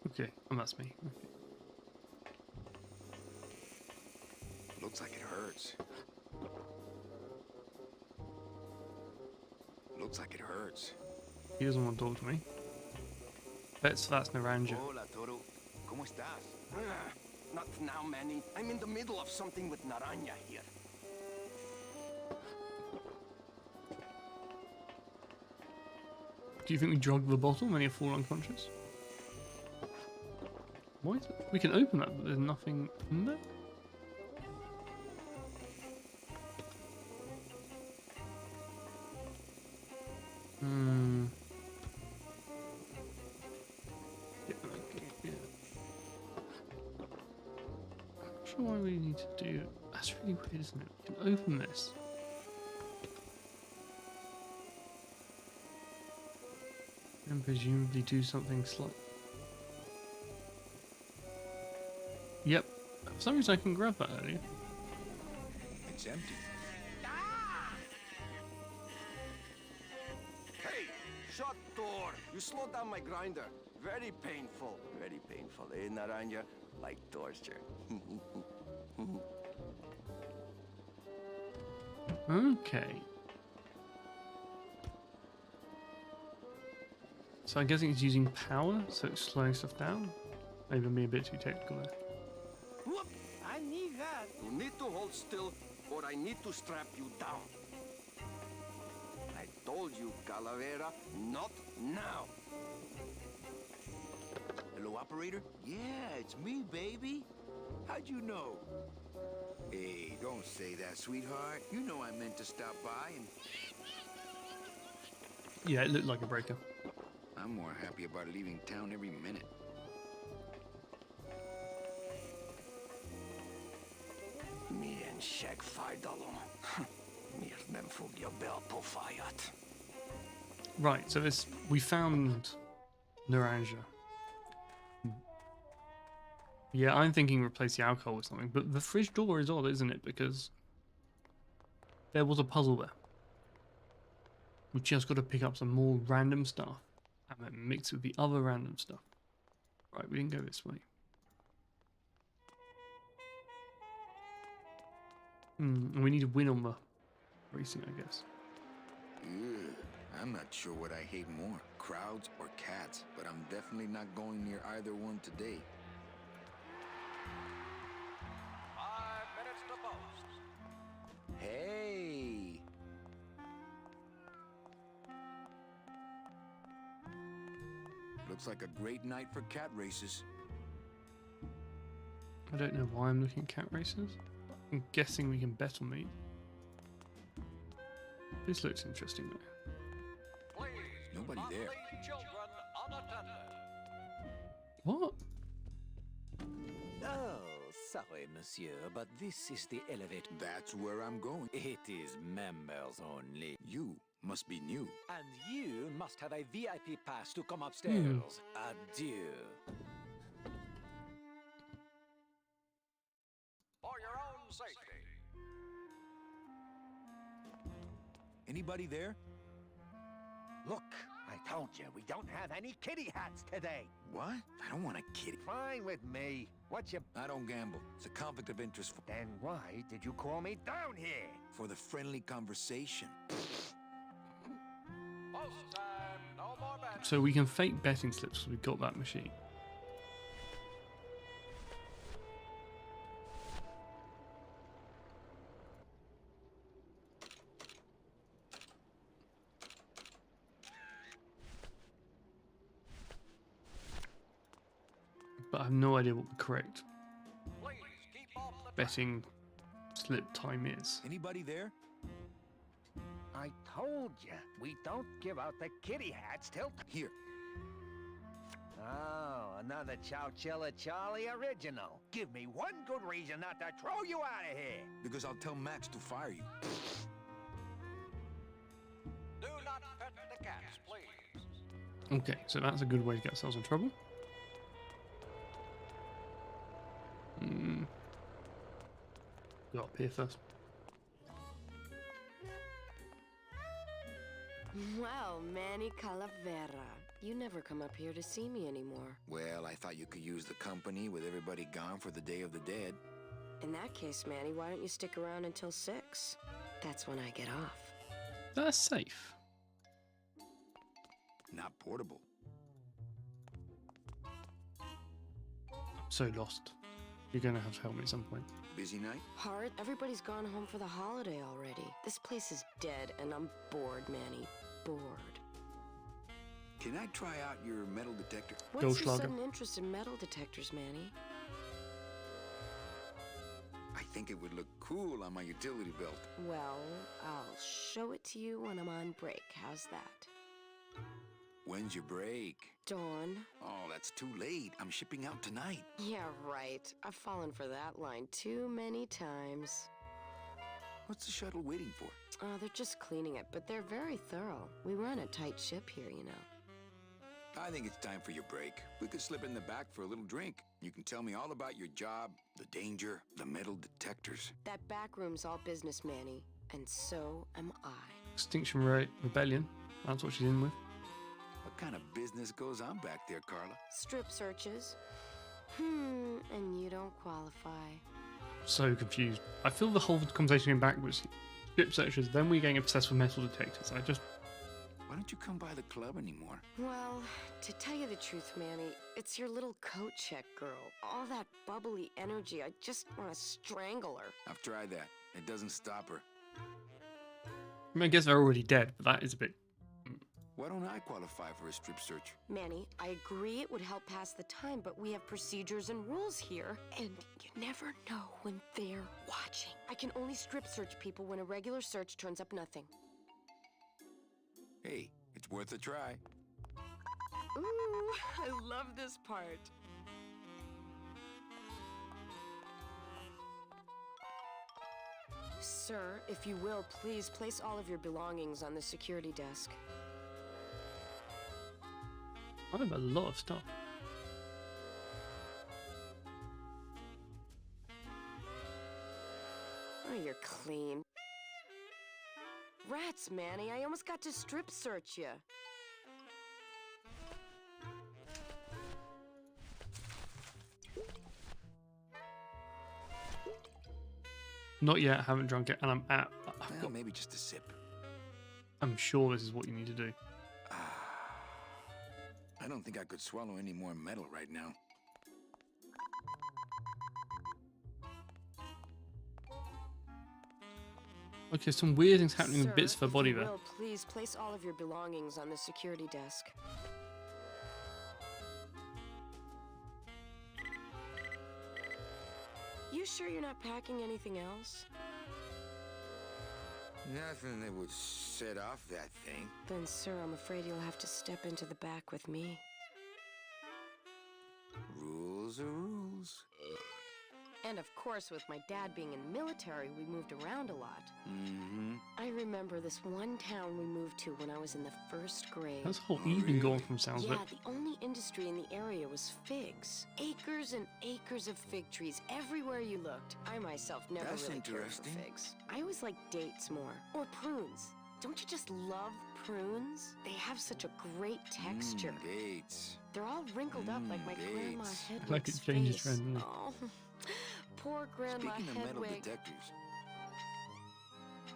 Okay, and that's me. Okay. Looks like it hurts. Looks like it hurts. He doesn't want to talk to me. That's Naranja. Hola, Toro. ¿Cómo estás? Not now, Manny. I'm in the middle of something with Naranja here. Do you think we drugged the bottle when he fall unconscious? Why is it? We can open that, but there's nothing in there? sure why we need to do... That's really weird, isn't it? We can open this. And presumably do something slight. Yep. For some reason I can grab that earlier. It's empty. Hey, shut door. You slowed down my grinder. Very painful. Very painful, eh, Naranja? Like torture. Okay. So I'm guessing it's using power, so it's slowing stuff down. Maybe I'm being a bit too technical there. Whoop! I need that. You need to hold still, or I need to strap you down. I told you, Calavera, not now. Hello, operator? Yeah, it's me, baby. How'd you know? Hey, don't say that, sweetheart. You know I meant to stop by and... Yeah, it looked like a breaker. I'm more happy about leaving town every minute. Me and Shag Faidalum. Mir nem fogja be a pofáját. Right, so this... We found Naranja. Yeah, I'm thinking replace the alcohol with something, but the fridge door is odd, isn't it? Because there was a puzzle there. We just got to pick up some more random stuff and then mix it with the other random stuff. Right, we didn't go this way. And we need to win on the racing, I guess. Ugh, I'm not sure what I hate more, crowds or cats, but I'm definitely not going near either one today. 5 minutes to post. Hey! Looks like a great night for cat races. I don't know why I'm looking at cat races. I'm guessing we can bet on these. This looks interesting though. Please, Nobody not there. leave children unattended. What? Oh, sorry, monsieur, but this is the elevator. That's where I'm going. It is members only. You must be new. And you must have a VIP pass to come upstairs. Adieu. For your own safety. Anybody there? Look, I told you, we don't have any kitty hats today. What? I don't want a kitty. Fine with me. What's your... I don't gamble. It's a conflict of interest Then why did you call me down here? for the friendly conversation. Post time. No more bets. So we can fake betting slips because we've got that machine. But I have no idea what the correct Please keep off the track. betting slip time is. Anybody there? I told you, we don't give out the kitty hats till... Here. Oh, another Chowchilla Charlie original. Give me one good reason not to throw you out of here. Because I'll tell Max to fire you. Do not pet the cats, please. Okay, so that's a good way to get ourselves in trouble. Go up here first. Well, Manny Calavera, you never come up here to see me anymore. Well, I thought you could use the company with everybody gone for the Day of the Dead. In that case, Manny, why don't you stick around until 6? That's when I get off. That's safe. Not portable. So lost. You're gonna have to help me at some point. Busy night? Hard? Everybody's gone home for the holiday already. This place is dead, and I'm bored, Manny. Bored. Can I try out your metal detector? What's your Goldschlager. sudden interest in metal detectors, Manny? I think it would look cool on my utility belt. Well, I'll show it to you when I'm on break. How's that? When's your break? Dawn. Oh, that's too late. I'm shipping out tonight. Yeah, right. I've fallen for that line too many times. What's the shuttle waiting for? They're just cleaning it, but they're very thorough. We run a tight ship here, you know. I think it's time for your break. We could slip in the back for a little drink. You can tell me all about your job, the danger, the metal detectors. That back room's all business, Manny, and so am I. Extinction Rate Rebellion. That's what she's in with. What kind of business goes on back there, Carla? Strip searches. And you don't qualify. So confused. I feel the whole conversation going backwards. Strip searches, then we're getting obsessed with metal detectors. Why don't you come by the club anymore? Well, to tell you the truth, Manny, it's your little coat check girl. All that bubbly energy, I just want to strangle her. I've tried that. It doesn't stop her. I mean, I guess they're already dead, but that is a bit... Why don't I qualify for a strip search? Manny, I agree it would help pass the time, but we have procedures and rules here, and you never know when they're watching. I can only strip search people when a regular search turns up nothing. Hey, it's worth a try. Ooh, I love this part. Sir, if you will, please place all of your belongings on the security desk. I have a lot of stuff. Oh, you're clean. Rats, Manny, I almost got to strip search you. Not yet, haven't drunk it, and I'm at... Well, maybe just a sip. I'm sure this is what you need to do. I don't think I could swallow any more metal right now. Okay, some weird things happening Sir, with bits of her body if you there. will, please place all of your belongings on the security desk. You sure you're not packing anything else? Nothing that would set off that thing. Then, sir, I'm afraid you'll have to step into the back with me. Rules are rules. And of course, with my dad being in the military, we moved around a lot. Mm-hmm. I remember this one town we moved to when I was in the 1st grade. That's a whole evening going from sounds of Yeah, it. the only industry in the area was figs. Acres and acres of fig trees everywhere you looked. I myself never That's really cared for interesting. figs. I always liked dates more. Or prunes. Don't you just love prunes? They have such a great texture. Dates. They're all wrinkled up like my grandma dates. Hedwig's Like it changes face. trend, yeah. Oh, poor grandma Speaking of metal Hedwig. detectors,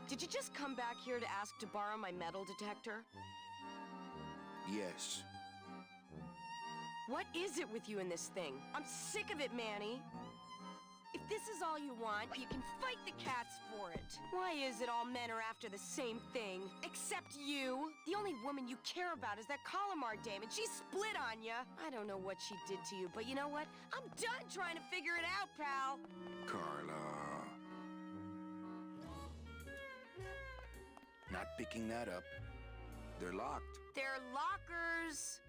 Did you just come back here to ask to borrow my metal detector? yes. What is it with you in this thing? I'm sick of it, Manny. If this is all you want, you can fight the cats for it. Why is it all men are after the same thing? Except you. The only woman you care about is that Calamar dame, and she split on ya. I don't know what she did to you, but you know what? I'm done trying to figure it out, pal. Carla. Not picking that up. They're locked. They're lockers.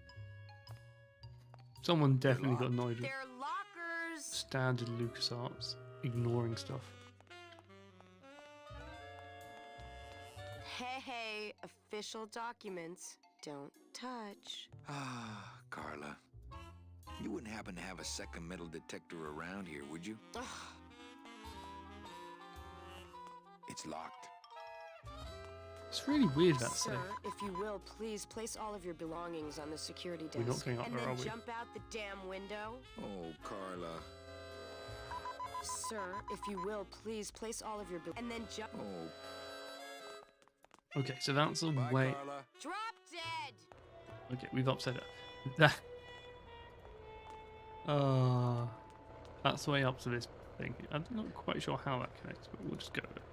Someone definitely got annoyed with They're lockers. standard LucasArts, ignoring stuff. Hey, official documents. Don't touch. Ah, Carla. You wouldn't happen to have a second metal detector around here, would you? Ugh. It's locked. It's really weird that Sir, safe. if you will, please place all of your belongings on the security We're desk. not going up and there, then are we? jump out the damn window. Oh, Carla. Sir, if you will, please place all of your and then jump. Oh, Okay, so that's a bye, way. Carla. Drop dead. Okay, we've upset it. That's the way up to this thing. I'm not quite sure how that connects, but we'll just go with it.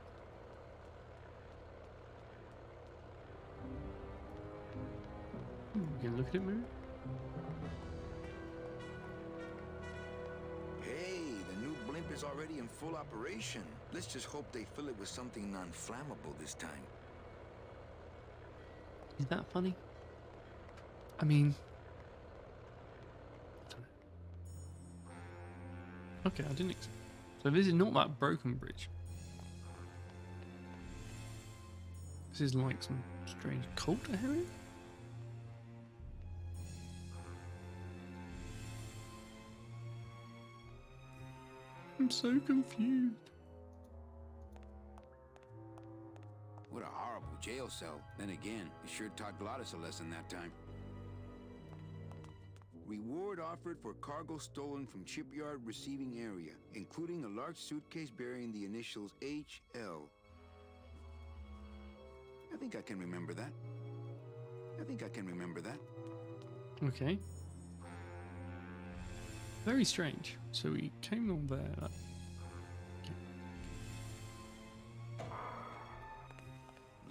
We can look at it move. Hey, the new blimp is already in full operation. Let's just hope they fill it with something non-flammable this time. Is that funny? I mean, I don't know. Okay, I didn't expect. So this is not that broken bridge. This is like some strange cult area. I'm so confused. What a horrible jail cell. Then again, it sure taught Glottis a lesson that time. Reward offered for cargo stolen from shipyard receiving area, including a large suitcase bearing the initials HL. I think I can remember that. Okay. Very strange. So we came on there.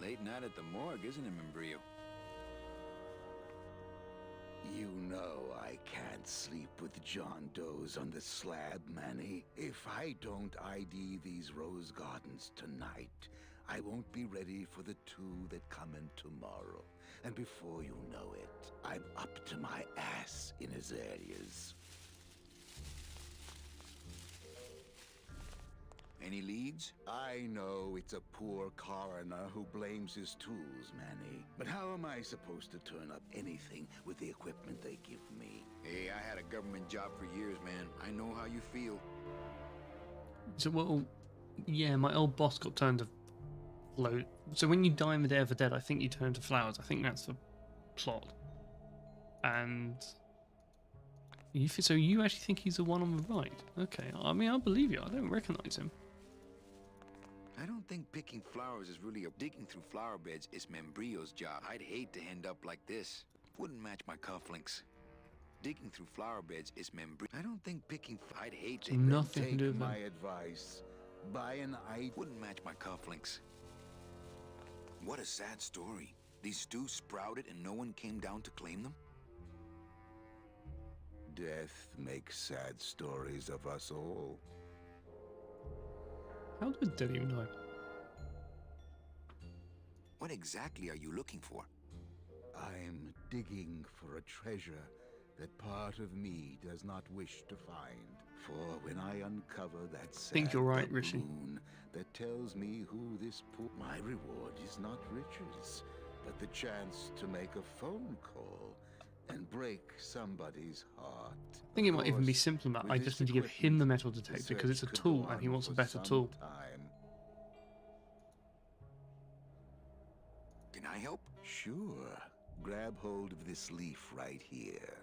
Late night at the morgue, isn't it, Membrillo? You know I can't sleep with John Doe's on the slab, Manny. If I don't ID these rose gardens tonight, I won't be ready for the two that come in tomorrow. And before you know it, I'm up to my ass in azaleas. Any leads? I know it's a poor coroner who blames his tools, Manny. But how am I supposed to turn up anything with the equipment they give me? Hey, I had a government job for years, man. I know how you feel. So, well, yeah, my old boss got turned to float. So when you die in the Day of the Dead, I think you turn to flowers. I think that's the plot. And so you actually think he's the one on the right? Okay, I mean, I believe you. I don't recognize him. I don't think picking flowers is really digging through flower beds is Membrillo's job. I'd hate to end up like this. Wouldn't match my cufflinks. Digging through flower beds is Membrillo. I don't think picking. I'd hate to. Nothing to Take do with my him. advice. Buy an item. Wouldn't match my cufflinks. What a sad story. These stews sprouted and no one came down to claim them? Death makes sad stories of us all. How did Dead even die? What exactly are you looking for? I'm digging for a treasure that part of me does not wish to find. For when I uncover that sad Think you're right, Rishi. doubloon that tells me who this poor... My reward is not riches, but the chance to make a phone call and break somebody's heart. I think it might even be simpler than that. I just need to give him the metal detector because it's a tool and he wants a better tool. Can I help? Sure. Grab hold of this leaf right here.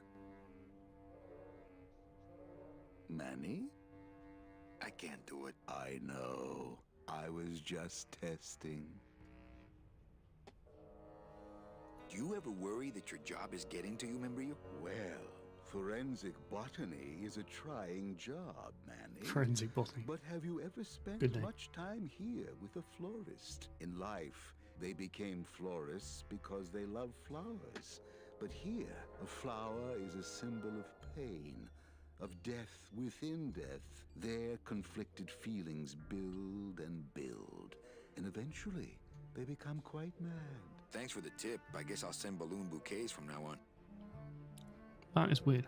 Manny? I can't do it. I know. I was just testing. Do you ever worry that your job is getting to you, Membrillo? Well, forensic botany is a trying job, Manny. Forensic botany. But have you ever spent Good name. much time here with a florist? In life, they became florists because they love flowers. But here, a flower is a symbol of pain, of death within death. Their conflicted feelings build and build, and eventually, they become quite mad. Thanks for the tip. I guess I'll send balloon bouquets from now on. That is weird.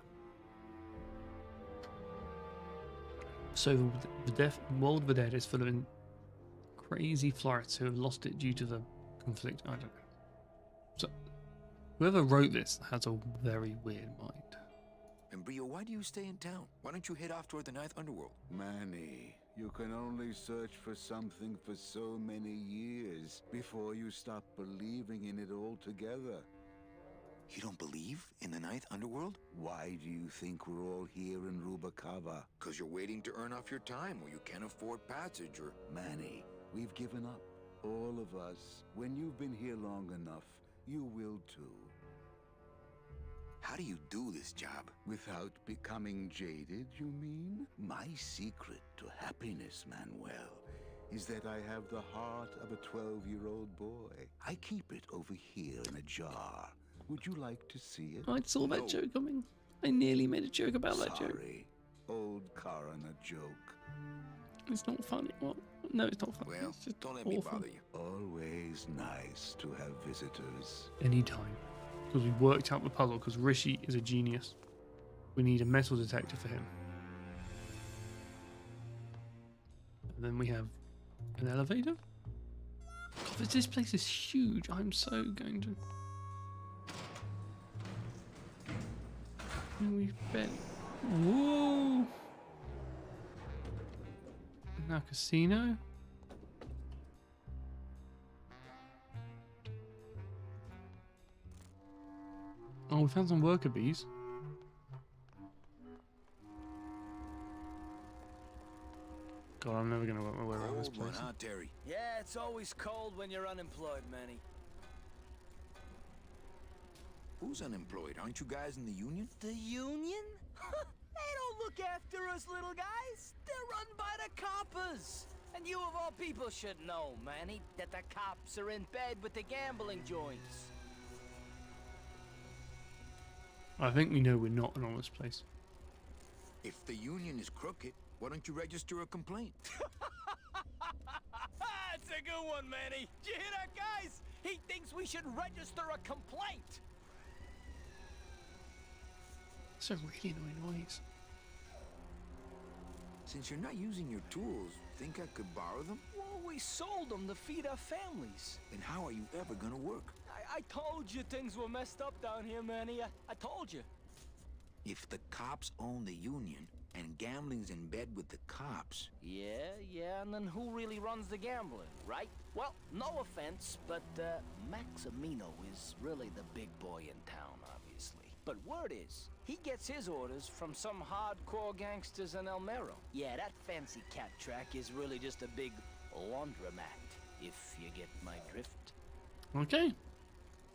So the world of the dead is full of crazy florists who have lost it due to the conflict. I don't know. So whoever wrote this has a very weird mind. Membrillo, why do you stay in town? Why don't you head off toward the Ninth Underworld? Manny, you can only search for something for so many years before you stop believing in it altogether. You don't believe in the Ninth Underworld? Why do you think we're all here in Rubacava? Because you're waiting to earn off your time or you can't afford passage or... Manny, we've given up. All of us. When you've been here long enough, you will too. How do you do this job? Without becoming jaded, you mean? My secret to happiness, Manuel, is that I have the heart of a 12-year-old boy. I keep it over here in a jar. Would you like to see it? I saw that joke coming. I nearly made a joke about that joke. Sorry, old coroner joke. It's not funny. Well, no, it's not funny. Well, it's just don't let awful. me bother you. Always nice to have visitors. Anytime. because we worked out the puzzle, because Rishi is a genius. We need a metal detector for him. And then we have an elevator. God, this place is huge. I'm so going to... We've been... Whoa! Now casino. Oh, we found some worker bees. God, I'm never gonna work my way around this Cold one, place. huh, Terry? Yeah, it's always cold when you're unemployed, Manny. Who's unemployed? Aren't you guys in the union? The union? They don't look after us little guys. They're run by the coppers. And you of all people should know, Manny, that the cops are in bed with the gambling joints. I think we know we're not an honest place. If the union is crooked, why don't you register a complaint? That's a good one, Manny. Did you hear that, guys? He thinks we should register a complaint. That's a really annoying noise. Since you're not using your tools, think I could borrow them? Well, we sold them to feed our families. Then how are you ever gonna work? I told you things were messed up down here, Manny. I told you. If the cops own the union, and gambling's in bed with the cops... Yeah, and then who really runs the gambling, right? Well, no offense, but Maximino is really the big boy in town, obviously. But word is, he gets his orders from some hardcore gangsters in El Mero. Yeah, that fancy cat track is really just a big laundromat, if you get my drift. Okay.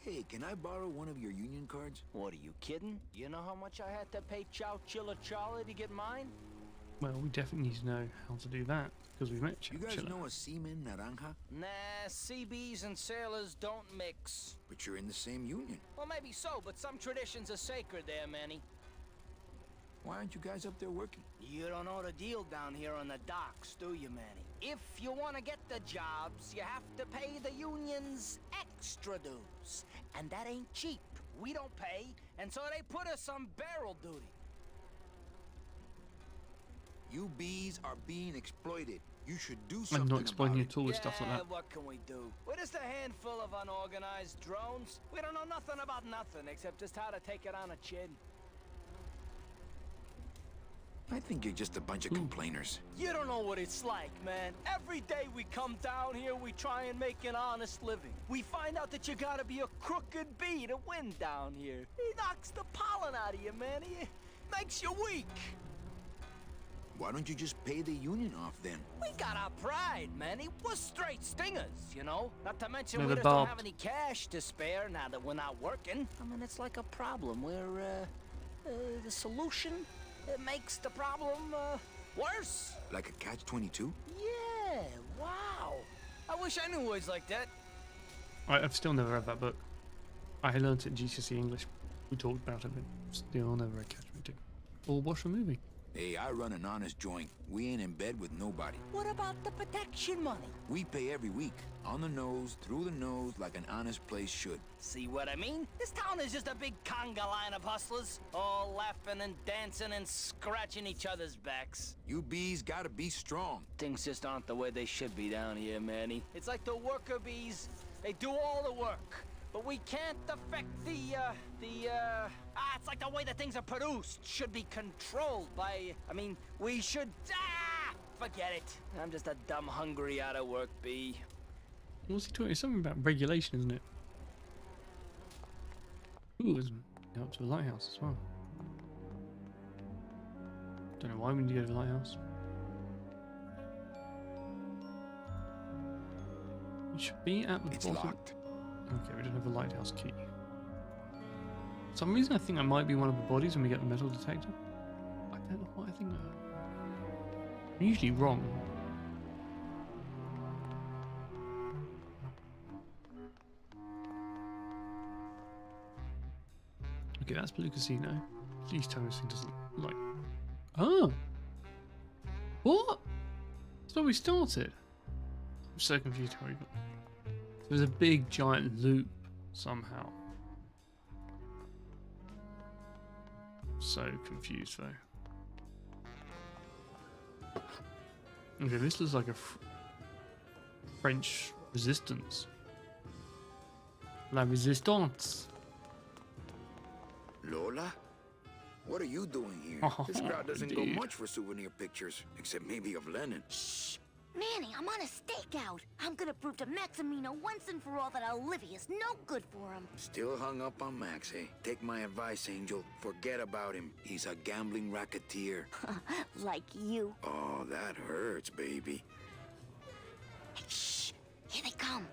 Hey, can I borrow one of your union cards? What, are you kidding? You know how much I had to pay Chow Chilla Charlie to get mine? Well, we definitely need to know how to do that, because we've met You guys Chilla. know a seaman naranja? Nah, CBs and sailors don't mix. But you're in the same union. Well, maybe so, but some traditions are sacred there, Manny. Why aren't you guys up there working? You don't know the deal down here on the docks, do you, Manny? If you want to get the jobs, you have to pay the unions extra dues. And that ain't cheap. We don't pay, and so they put us on barrel duty. You bees are being exploited. You should do I'm something not exploiting about at all with stuff like that. What can we do? We're just a handful of unorganized drones. We don't know nothing about nothing except just how to take it on a chin. I think you're just a bunch of complainers. You don't know what it's like, man. Every day we come down here, we try and make an honest living. We find out that you gotta be a crooked bee to win down here. He knocks the pollen out of you, man. He makes you weak. Why don't you just pay the union off then? We got our pride, man. We're straight stingers, you know? Not to mention No, we they're just don't barbed. have any cash to spare now that we're not working. I mean, it's like a problem where, the solution... It makes the problem, worse. Like a catch-22? Yeah, wow. I wish I knew words like that. I've still never read that book. I learnt it in GCSE English. We talked about it, but still never read Catch Me 2. Or watched a movie. Hey, I run an honest joint. We ain't in bed with nobody. What about the protection money? We pay every week. On the nose, through the nose, like an honest place should. See what I mean? This town is just a big conga line of hustlers, all laughing and dancing and scratching each other's backs. You bees gotta be strong. Things just aren't the way they should be down here, Manny. It's like the worker bees. They do all the work, but we can't affect it's like the way that things are produced should be controlled by, we should, forget it. I'm just a dumb, hungry, out-of-work bee. What's he talking? It's something about regulation, isn't it? Ooh, it's up to a lighthouse as well. Don't know why we need to go to the lighthouse. We should be at the It's bottom. locked. Okay, we don't have a lighthouse key. For some reason I think I might be one of the bodies when we get the metal detector. I don't know what I think. I'm usually wrong. Okay, that's Blue Casino. Please tell me this thing doesn't like. Oh! What? That's where we started. I'm so confused how we got. There's a big giant loop somehow. So confused though. Okay, this looks like a French resistance. La Resistance. Lola? What are you doing here? Oh, This crowd doesn't go indeed. much for souvenir pictures, except maybe of Lenin. Shh! Manny, I'm on a stakeout. I'm gonna prove to Maximino once and for all that Olivia's no good for him. Still hung up on Max, eh? Take my advice, Angel. Forget about him. He's a gambling racketeer. Like you. Oh, that hurts, baby. Hey, shh! Here they come.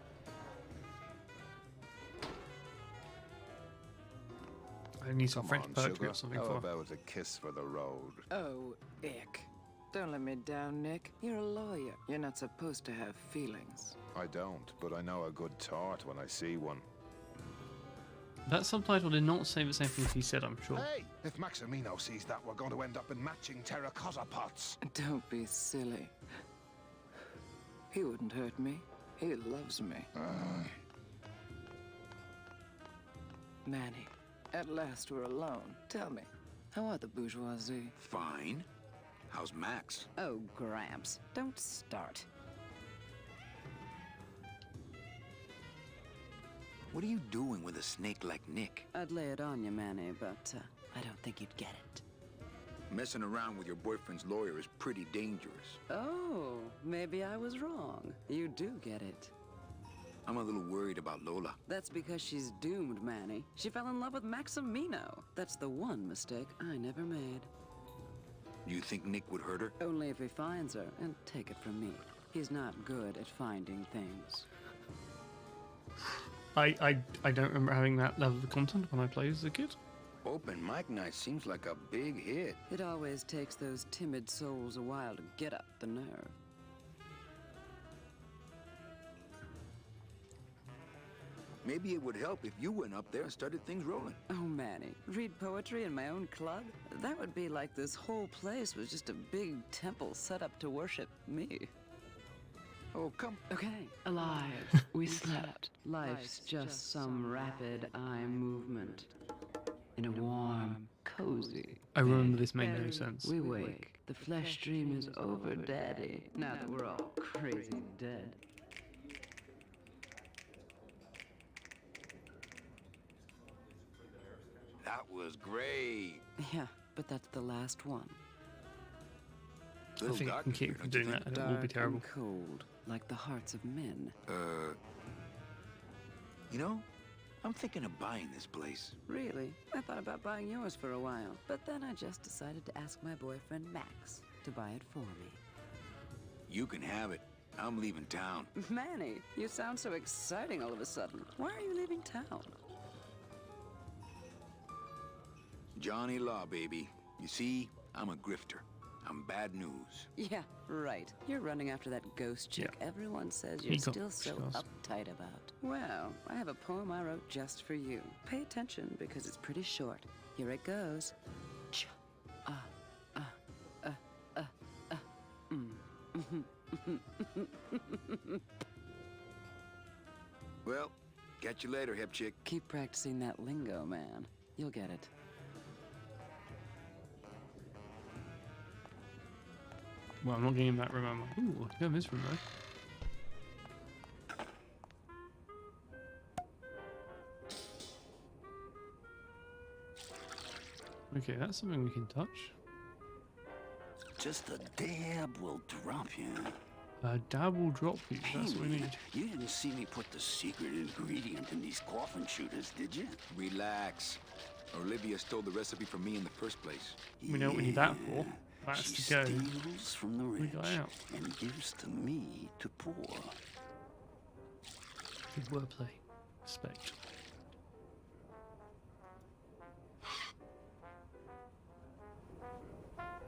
I need some French on, poetry sugar. or something How for. about a kiss for the road? Oh, ick. Don't let me down, Nick. You're a lawyer. You're not supposed to have feelings. I don't, but I know a good tart when I see one. That subtitle did not say the same thing he said, I'm sure. Hey! If Maximino sees that, we're going to end up in matching terracotta pots. Don't be silly. He wouldn't hurt me. He loves me. Manny, at last we're alone. Tell me, how are the bourgeoisie? Fine. How's Max? Oh, Gramps, don't start. What are you doing with a snake like Nick? I'd lay it on you, Manny, but I don't think you'd get it. Messing around with your boyfriend's lawyer is pretty dangerous. Oh, maybe I was wrong. You do get it. I'm a little worried about Lola. That's because she's doomed, Manny. She fell in love with Maximino. That's the one mistake I never made. You think Nick would hurt her? Only if he finds her, and take it from me. He's not good at finding things. I don't remember having that level of content when I played as a kid. Open mic night seems like a big hit. It always takes those timid souls a while to get up the nerve. Maybe it would help if you went up there and started things rolling. Oh, Manny, read poetry in my own club? That would be like this whole place was just a big temple set up to worship me. Oh, come. Okay, alive. We slept. Life's just some rapid eye movement. In a warm, cozy. I remember this made no sense. We wake. The flesh dream is over, Daddy. Now that we're all crazy dead. That was great. Yeah, but that's the last one. I Little think I dark can in here, keep don't you doing think? that and it will be terrible. And cold, like the hearts of men. You know, I'm thinking of buying this place. Really? I thought about buying yours for a while, but then I just decided to ask my boyfriend Max to buy it for me. You can have it. I'm leaving town. Manny, you sound so exciting all of a sudden. Why are you leaving town? Johnny Law, baby. You see, I'm a grifter. I'm bad news. Yeah, right. You're running after that ghost chick everyone says you're He got still so scars. uptight about. Well, I have a poem I wrote just for you. Pay attention because it's pretty short. Here it goes. Ch ah ah ah ah ah Well, catch you later, hip chick. Keep practicing that lingo, man. You'll get it. Well, I'm not getting that room. I'm like, ooh, go in this room though. Okay, that's something we can touch. Just a dab will drop you. A dab will drop you. That's what we man, need. You didn't see me put the secret ingredient in these coffin shooters, did you? Relax. Olivia stole the recipe from me in the first place. We know what we need that for. That's She to go. steals from the We rich got out. and gives to me to poor. Good wordplay. Respect.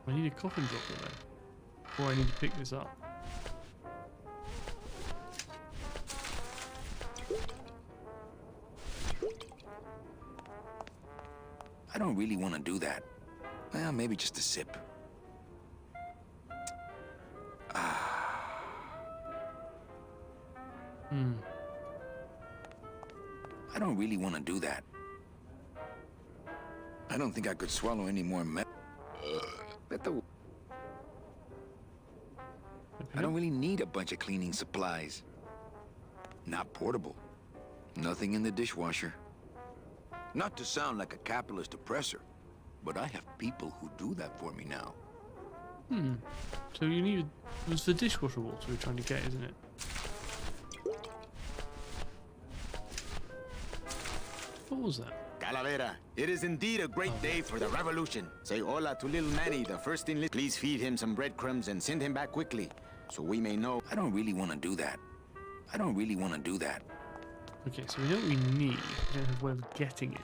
I need a coffin dropper though. Or I need to pick this up. I don't really want to do that. Well, maybe just a sip. I don't really want to do that. I don't think I could swallow any more Let the... I don't really need a bunch of cleaning supplies. Not portable. Nothing in the dishwasher. Not to sound like a capitalist oppressor, but I have people who do that for me now. So you need... It was the dishwasher water we're trying to get, isn't it? What was that? Calavera, it is indeed a great day for the revolution. Say hola to little Manny, the first in list. Please feed him some breadcrumbs and send him back quickly, so we may know. I don't really want to do that. I don't really want to do that. Okay, so we know what we need. We don't have a way of getting it.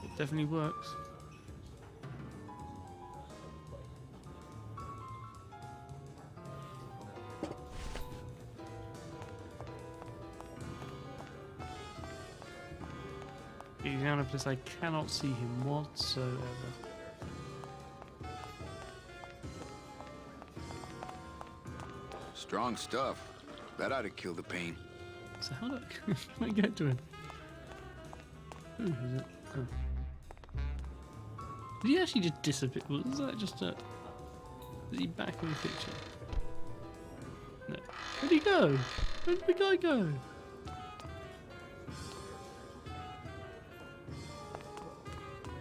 It definitely works. He's now in a place I cannot see him whatsoever. Strong stuff. That ought to kill the pain. So how do I, can I get to him? Who is it? Oh. Did he actually just disappear? Was that just a... Is he back in the picture? No. Where'd he go? Where did the guy go?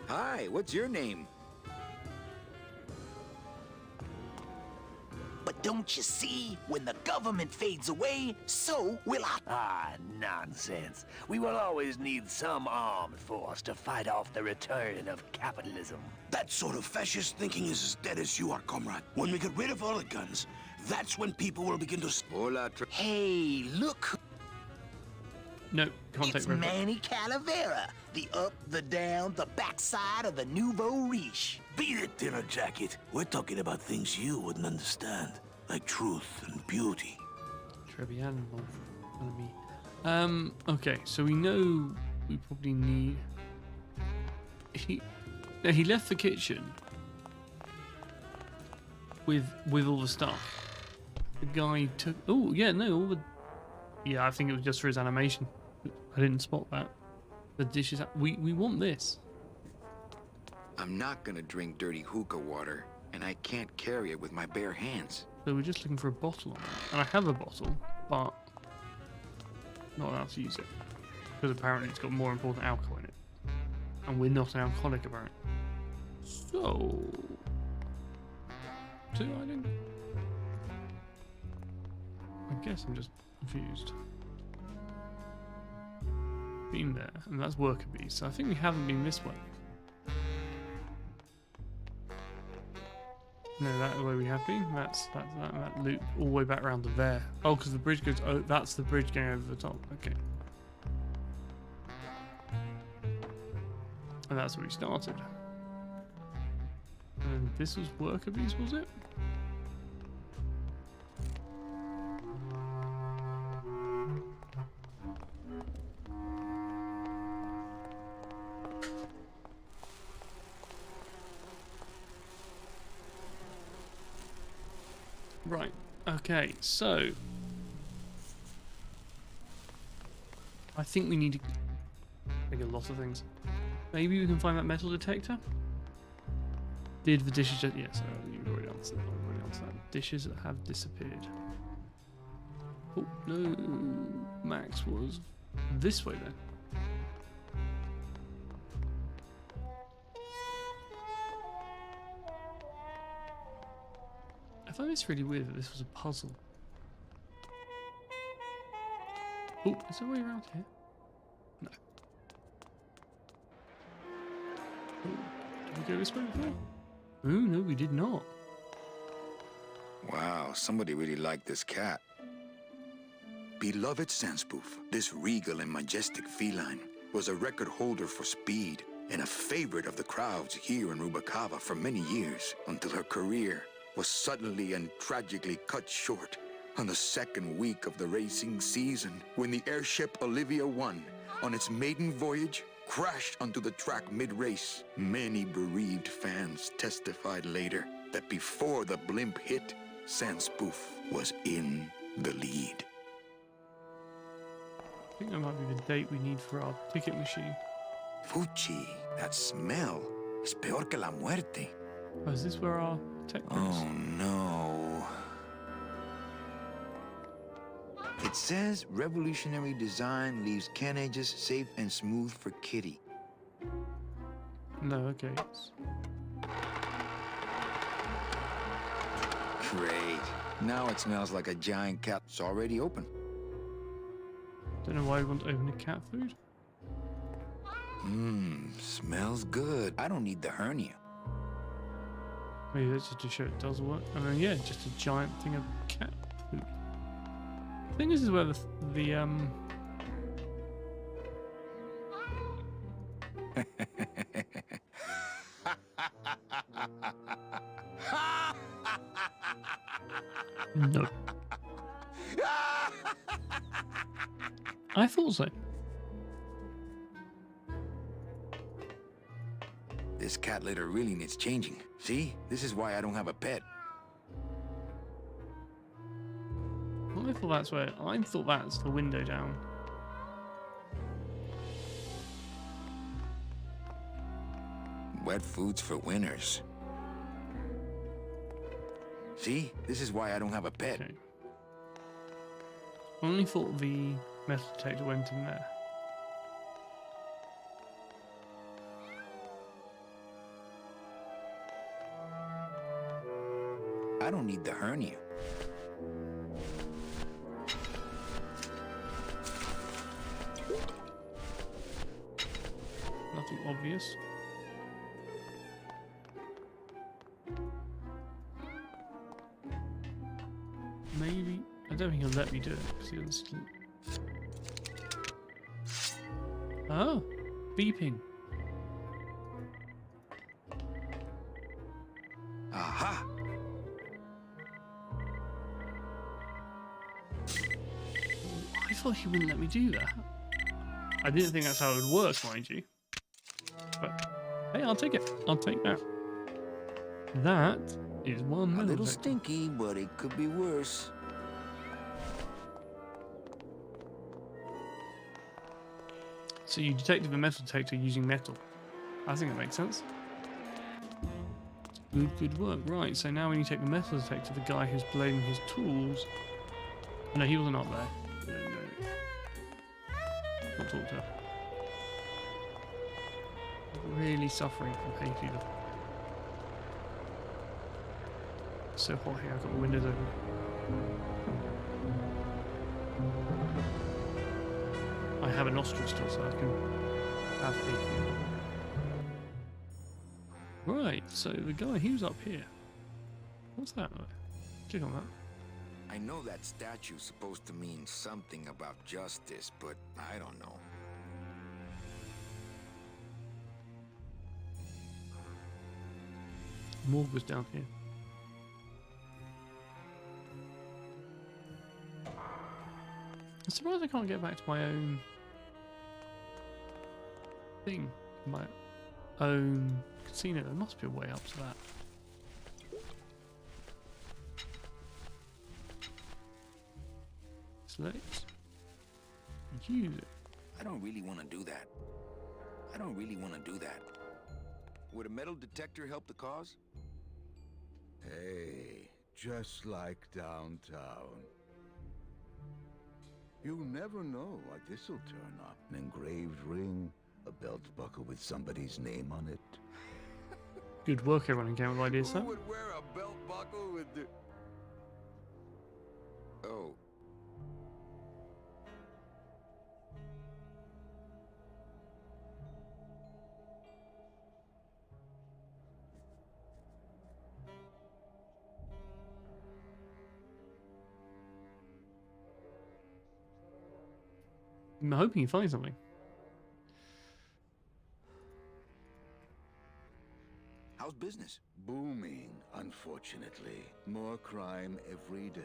Hi, what's your name? But don't you see? When the government fades away, so will I. Ah, nonsense. We will always need some armed force to fight off the return of capitalism. That sort of fascist thinking is as dead as you are, comrade. When we get rid of all the guns, that's when people will begin to... Hola, Hey, look. No, can't It's take Red Bull. Manny Calavera. The up, the down, the backside of the nouveau riche. Beat it, dinner jacket. We're talking about things you wouldn't understand, like truth and beauty. Trebian enemy. Okay, so we know we probably need... He left the kitchen with all the stuff. The guy took... Oh, yeah, no, all the... Yeah, I think it was just for his animation. I didn't spot that. The dishes... We want this. I'm not gonna drink dirty hookah water, and I can't carry it with my bare hands. So we're just looking for a bottle on that. And I have a bottle, but not allowed to use it. Because apparently it's got more important alcohol in it. And we're not an alcoholic, apparently. So... I guess I'm just confused. Been there, and that's worker bees, so I think we haven't been this way. No, that way we have been. That's that loop all the way back around to there. Oh, because the bridge goes. Oh, that's the bridge going over the top. Okay. And that's where we started. And this was worker bees, was it? Right, okay, so I think we need to make a lot of things. Maybe we can find that metal detector? Did the dishes just... Yes, you've already answered that. I've already answered that. Dishes that have disappeared. Oh, no. Max was this way then. I find this really weird that this was a puzzle. Oh, is there a way around here? No. Oh, did we go this way before? Oh, no, we did not. Wow, somebody really liked this cat. Beloved Sandspoof, this regal and majestic feline was a record holder for speed and a favorite of the crowds here in Rubacava for many years, until her career was suddenly and tragically cut short on the second week of the racing season, when the airship Olivia 1, on its maiden voyage, crashed onto the track mid-race. Many bereaved fans testified later. that before the blimp hit, Sandspoof was in the lead. I think that might be the date we need for our ticket machine. Fuchi, that smell is peor que la muerte. Oh, is this where our tech goes? Oh no. It says revolutionary design leaves can edges safe and smooth for Kitty. No, okay. Great. Now it smells like a giant cat. It's already open. Don't know why we want to open the cat food. Smells good. I don't need the hernia. Maybe that's just to show it does work. I mean, yeah, just a giant thing of cat food. I think this is where the No. I thought so. This cat litter really needs changing. See? This is why I don't have a pet. I thought that's where. I thought that's the window down. Wet foods for winners. See? This is why I don't have a pet. Okay. I only thought the metal detector went in there. I don't need the hernia. Nothing obvious. Maybe. I don't think he'll let me do it because he doesn't. Oh, beeping. Aha! I thought he wouldn't let me do that. I didn't think that's how it would work, mind you. But hey, I'll take it. I'll take that. That is one A little detector. stinky, but it could be worse. So you detected the metal detector using metal. I think that makes sense. Good work. Right, so now when you take the metal detector, the guy who's blaming his tools... No, he wasn't up there. No. Can't talk to her. Really suffering from hay fever. So hot here, I've got the windows open. I have a nostril still, so I can have hay fever. Right, so the guy, he was up here. What's that? Click on that. I know that statue's supposed to mean something about justice, but I don't know. Morgue was down here. I'm surprised I can't get back to my own thing. My own casino. There must be a way up to that. Select. Use it. I don't really want to do that. Would a metal detector help the cause? Hey, just like downtown. You never know what this'll turn up. An engraved ring, a belt buckle with somebody's name on it. Good work, everyone in Game of Ideas, sir. Who would wear a belt buckle with the... Oh. I'm hoping you find something. How's business? Booming, unfortunately. More crime every day.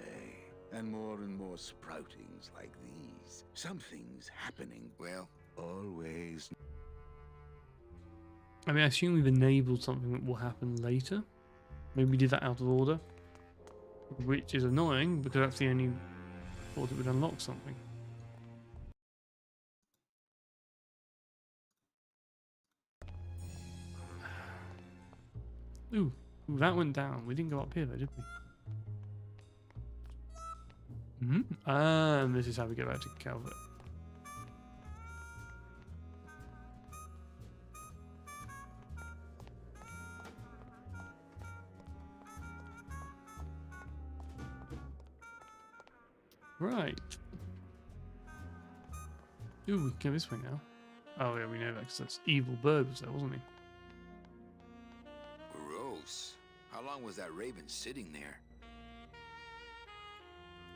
And more sproutings like these. Something's happening. Well, always. I mean, I assume we've enabled something that will happen later. Maybe we did that out of order, which is annoying because that's the only thought it would unlock something. Ooh, that went down. We didn't go up here though, did we? And this is how we get back to Calvert. Right. Ooh, we can go this way now. Oh yeah, we know that because that's Evil Bird was there, wasn't he? Gross. How long was that raven sitting there?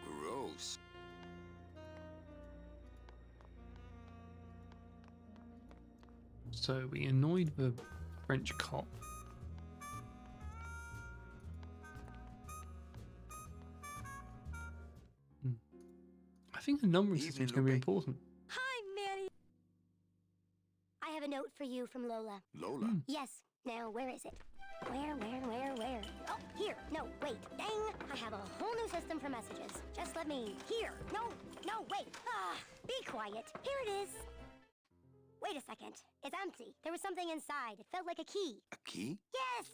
Gross. So we annoyed the French cop. I think the numbering system is going to be important. Hi, Manny. I have a note for you from Lola. Lola? Yes. Now, where is it? Where? Oh, here. No, wait. Dang. I have a whole new system for messages. Just let me... Here. No, wait. Be quiet. Here it is. Wait a second. It's empty. There was something inside. It felt like a key. A key? Yes!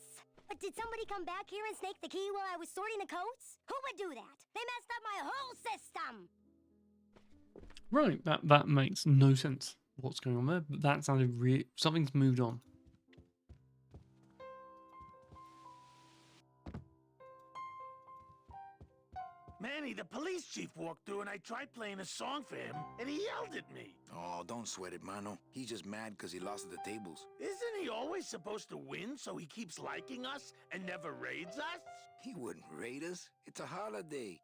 But did somebody come back here and snake the key while I was sorting the coats? Who would do that? They messed up my whole system! Right, that makes no sense. What's going on there? But that sounded something's moved on. Manny, the police chief walked through and I tried playing a song for him, and he yelled at me. Oh, don't sweat it, Mano. He's just mad because he lost at the tables. Isn't he always supposed to win so he keeps liking us and never raids us? He wouldn't raid us. It's a holiday.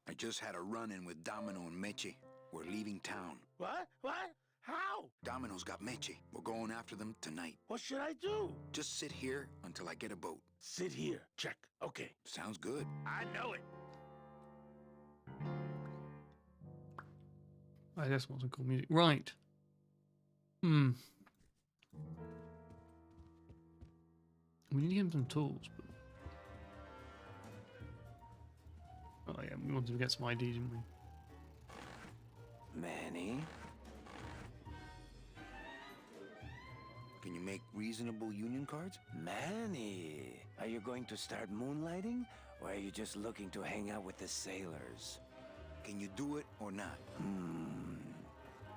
I just had a run-in with Domino and Meche. We're leaving town. What? How? Domino's got Meche. We're going after them tonight. What should I do? Just sit here until I get a boat. Sit here. Check. Okay. Sounds good. I know it. I just want some cool music. Right. We need to get him some tools. But... Oh yeah, we wanted to get some ID, didn't we? Manny? Can you make reasonable union cards? Manny! Are you going to start moonlighting? Or are you just looking to hang out with the sailors? Can you do it or not?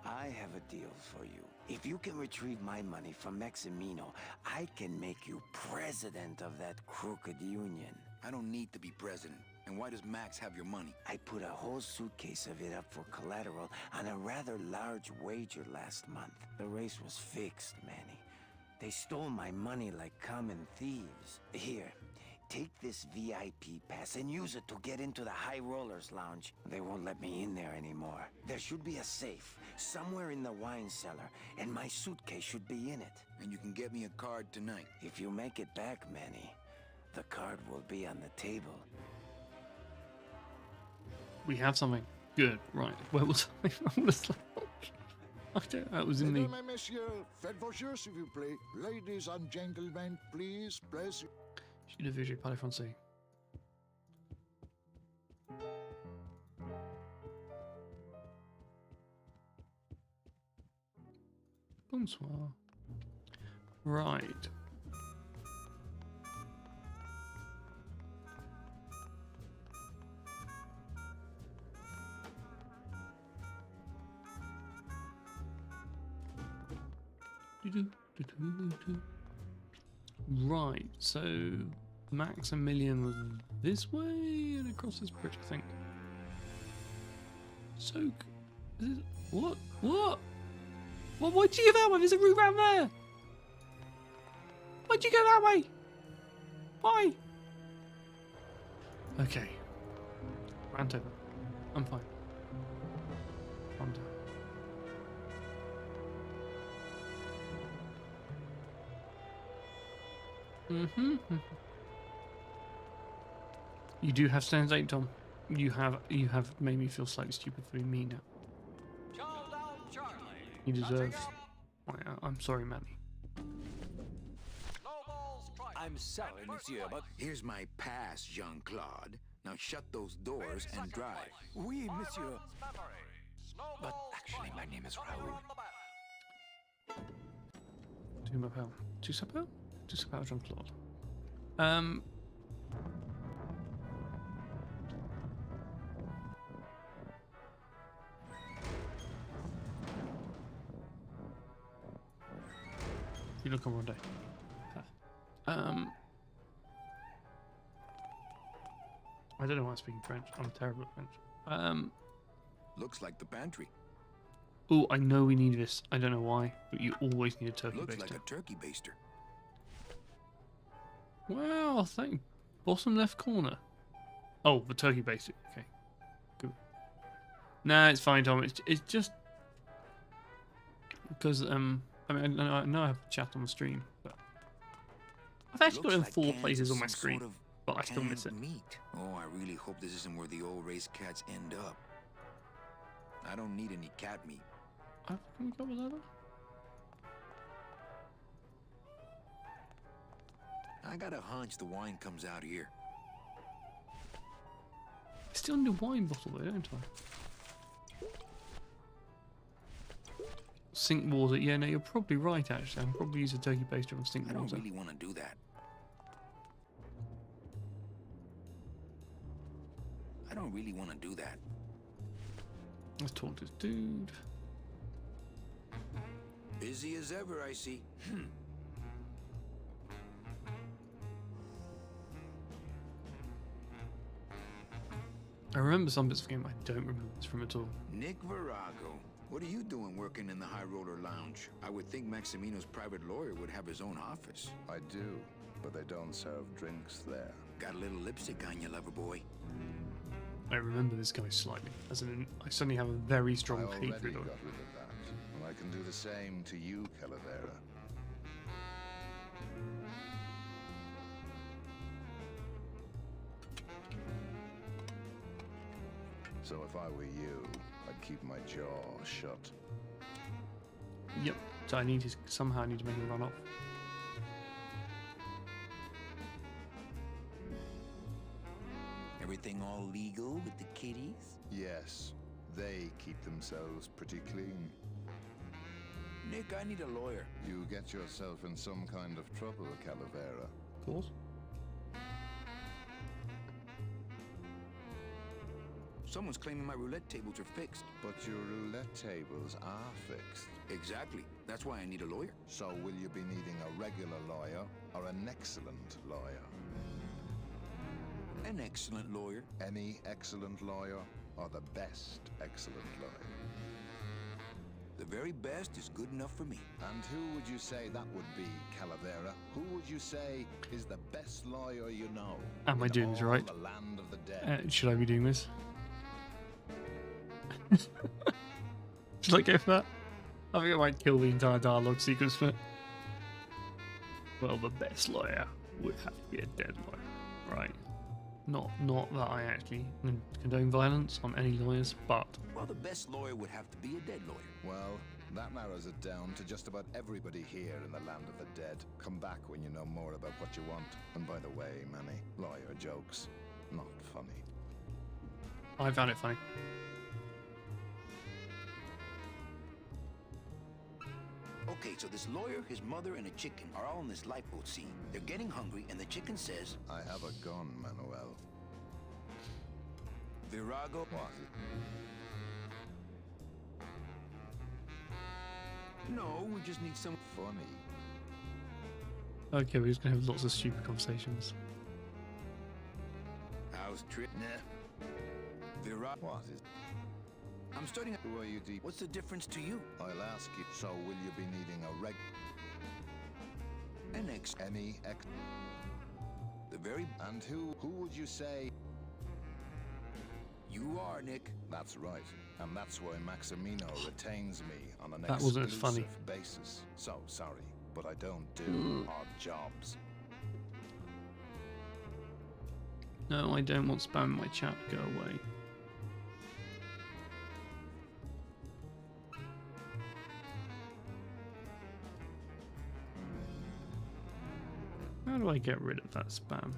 I have a deal for you. If you can retrieve my money from Maximino, I can make you president of that crooked union. I don't need to be president. And why does Max have your money? I put a whole suitcase of it up for collateral on a rather large wager last month. The race was fixed, Manny. They stole my money like common thieves. Here, take this VIP pass and use it to get into the High Rollers Lounge. They won't let me in there anymore. There should be a safe somewhere in the wine cellar, and my suitcase should be in it. And you can get me a card tonight. If you make it back, Manny, the card will be on the table. We have something. Good. Right. Where was I? I was like... I don't know. It was in the... Mesdames et messieurs, faites vos jeux, s'il vous plaît. Ladies and gentlemen, please press... Je ne vais parler français. Bonsoir. Right. Right, so Maximilian was this way and across this bridge, I think. So, what? Well, why'd you go that way? There's a route around there. Why'd you go that way? Why? Okay. Rant over. I'm fine. Calm down. You do have stands 8, Tom. You have made me feel slightly stupid for being me now. You deserve... I'm sorry, Manny. I'm sorry, monsieur, but... Here's my pass, Jean-Claude. Now shut those doors and drive. Oui, monsieur. But actually, my name is Raoul. Tu m'appelles. Tu s'appelles? Tu s'appelles Jean-Claude. You look on one day. I don't know why I'm speaking French. I'm terrible at French. Looks like the pantry. Oh, I know we need this. I don't know why, but you always need a turkey Looks baster. like a turkey baster. Wow, thank you. Bottom left corner. Oh, the turkey baster. Okay, good. Nah, it's fine, Tom. It's just because I mean I know I have chat on the stream, but I've actually got it in Looks 4 like places on my some screen, sort of but I still miss it. canned meat. Oh, I really hope this isn't where the old race cats end up. I don't need any cat meat. Oh, can we go with that? I got a hunch the wine comes out here. I still need a wine bottle though, don't I? Sink water. Yeah, no, you're probably right. Actually, I'm probably use a turkey baster on sink I don't water. really want to do that. I don't really want to do that. Let's talk to this dude. Busy as ever, I see. I remember some bits of the game. I don't remember this from at all. Nick Virago. What are you doing working in the High Roller Lounge? I would think Maximino's private lawyer would have his own office. I do, but they don't serve drinks there. Got a little lipstick on you, lover boy. I remember this guy slightly. As in, I suddenly have a very strong I already hatred got of rid him. of that, and I can do the same to you, Calavera. So if I were you, I'd keep my jaw shut. Yep. So I need to somehow I need to make him run off. Everything all legal with the kitties? Yes, they keep themselves pretty clean. Nick, I need a lawyer. You get yourself in some kind of trouble, Calavera. Of course. Someone's claiming my roulette tables are fixed. But your roulette tables are fixed. Exactly. That's why I need a lawyer. So will you be needing a regular lawyer or an excellent lawyer? An excellent lawyer. Any excellent lawyer or the best excellent lawyer? The very best is good enough for me. And who would you say that would be, Calavera? Who would you say is the best lawyer you know? Am I doing this right? The land of the dead. Should I be doing this? Should I go for that? I think I might kill the entire dialogue sequence for it. Well, the best lawyer would have to be a dead lawyer, right? Not that I actually condone violence on any lawyers, but... Well, the best lawyer would have to be a dead lawyer. Well, that narrows it down to just about everybody here in the land of the dead. Come back when you know more about what you want. And by the way, Manny, lawyer jokes, not funny. I found it funny. Okay, so this lawyer, his mother, and a chicken are all in this lifeboat scene. They're getting hungry, and the chicken says... I have a gun, Manuel. Virago? What? No, we just need some... Funny. Okay, we're just gonna have lots of stupid conversations. How's trip? Nah. Virago? What is... I'm starting... Who are you deep? What's the difference to you? I'll ask you. So will you be needing a reg... An ex... Any ex... The very... And who would you say... You are, Nick. That's right. And that's why Maximino retains me on an That wasn't as exclusive funny. basis. So sorry, but I don't do odd jobs. No, I don't want spam in my chat. Go away. How do I get rid of that spam?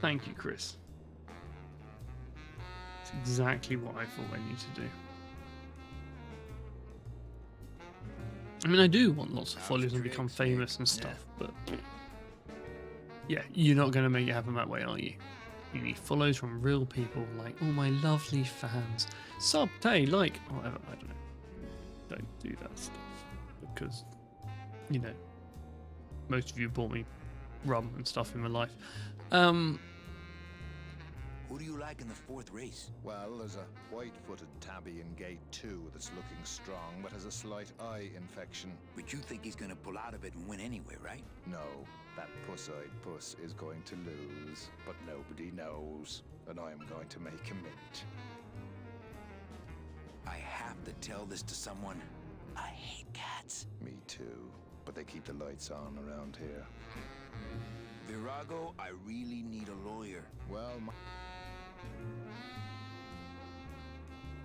Thank you, Chris. It's exactly what I thought I need to do. I mean, I do want lots of followers and become famous and stuff, but yeah, you're not going to make it happen that way, are you? You need follows from real people like all my lovely fans. Sub, hey, like, whatever, I don't know. Don't do that stuff because, you know, most of you bought me rum and stuff in my life. Who do you like in the fourth race? Well, there's a white-footed tabby in gate 2 that's looking strong, but has a slight eye infection. But you think he's gonna pull out of it and win anyway, right? No, that puss-eyed puss is going to lose, but nobody knows, and I am going to make him it. I have to tell this to someone. I hate cats. Me too, but they keep the lights on around here. Virago, I really need a lawyer. Well,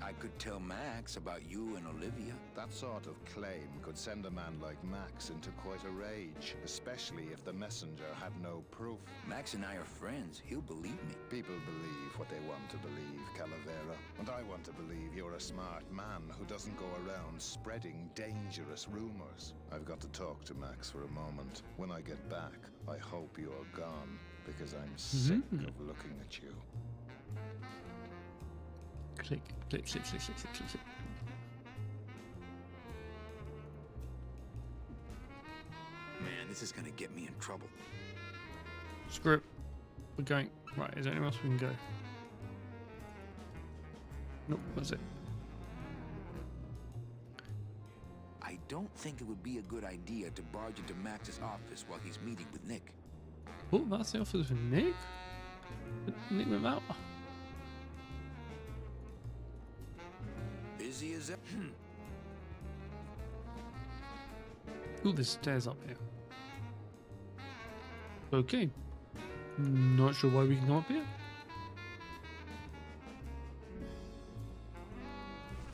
I could tell Max about you and Olivia. that sort of claim could send a man like Max into quite a rage, especially if the messenger had no proof. Max and I are friends. He'll believe me. People believe what they want to believe, Calavera. And I want to believe you're a smart man who doesn't go around spreading dangerous rumors. I've got to talk to Max for a moment. When I get back, I hope you're gone, because I'm sick of looking at you. Click, click, click, click, click, click, click, click. Man, this is gonna get me in trouble. Screw it. We're going. Right, is there anywhere else we can go? Nope, that's it. I don't think it would be a good idea to barge into Max's office while he's meeting with Nick. Oh, that's the office for Nick? Nick went out. Busy as ever. Ooh, there's stairs up here. Okay. Not sure why we can go up here.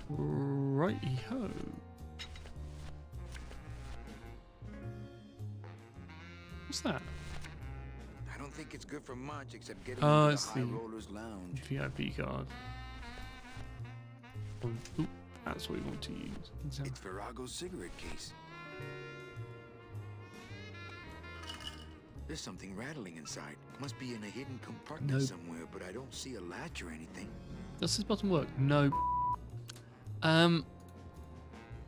Righty-ho. What's that? I don't think it's good for much except getting Oh, into it's the High the Rollers Lounge. VIP card. Oop, that's what we want to use. It's Virago's cigarette case. There's something rattling inside. Must be in a hidden compartment Nope. somewhere, but I don't see a latch or anything. Does this button work? No. I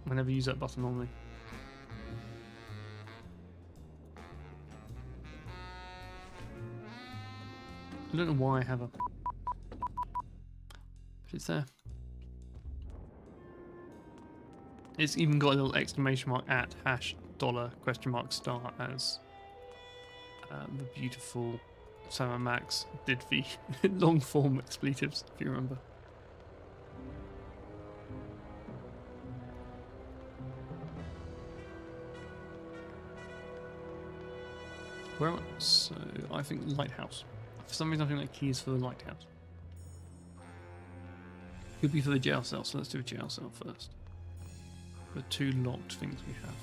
never use that button normally. I don't know why I have a... But it's there. It's even got a little exclamation mark at $$star as the beautiful Sam and Max did the long form expletives, if you remember. Where am I? So I think lighthouse. For some reason I think that key is for the lighthouse. Could be for the jail cell, so let's do a jail cell first. The two locked things we have.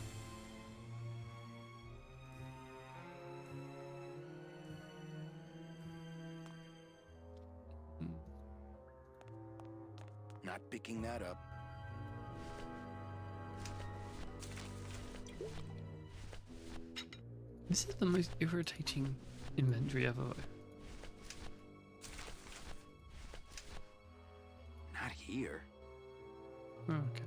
Not picking that up. This is the most irritating inventory ever. Not here. Oh, okay.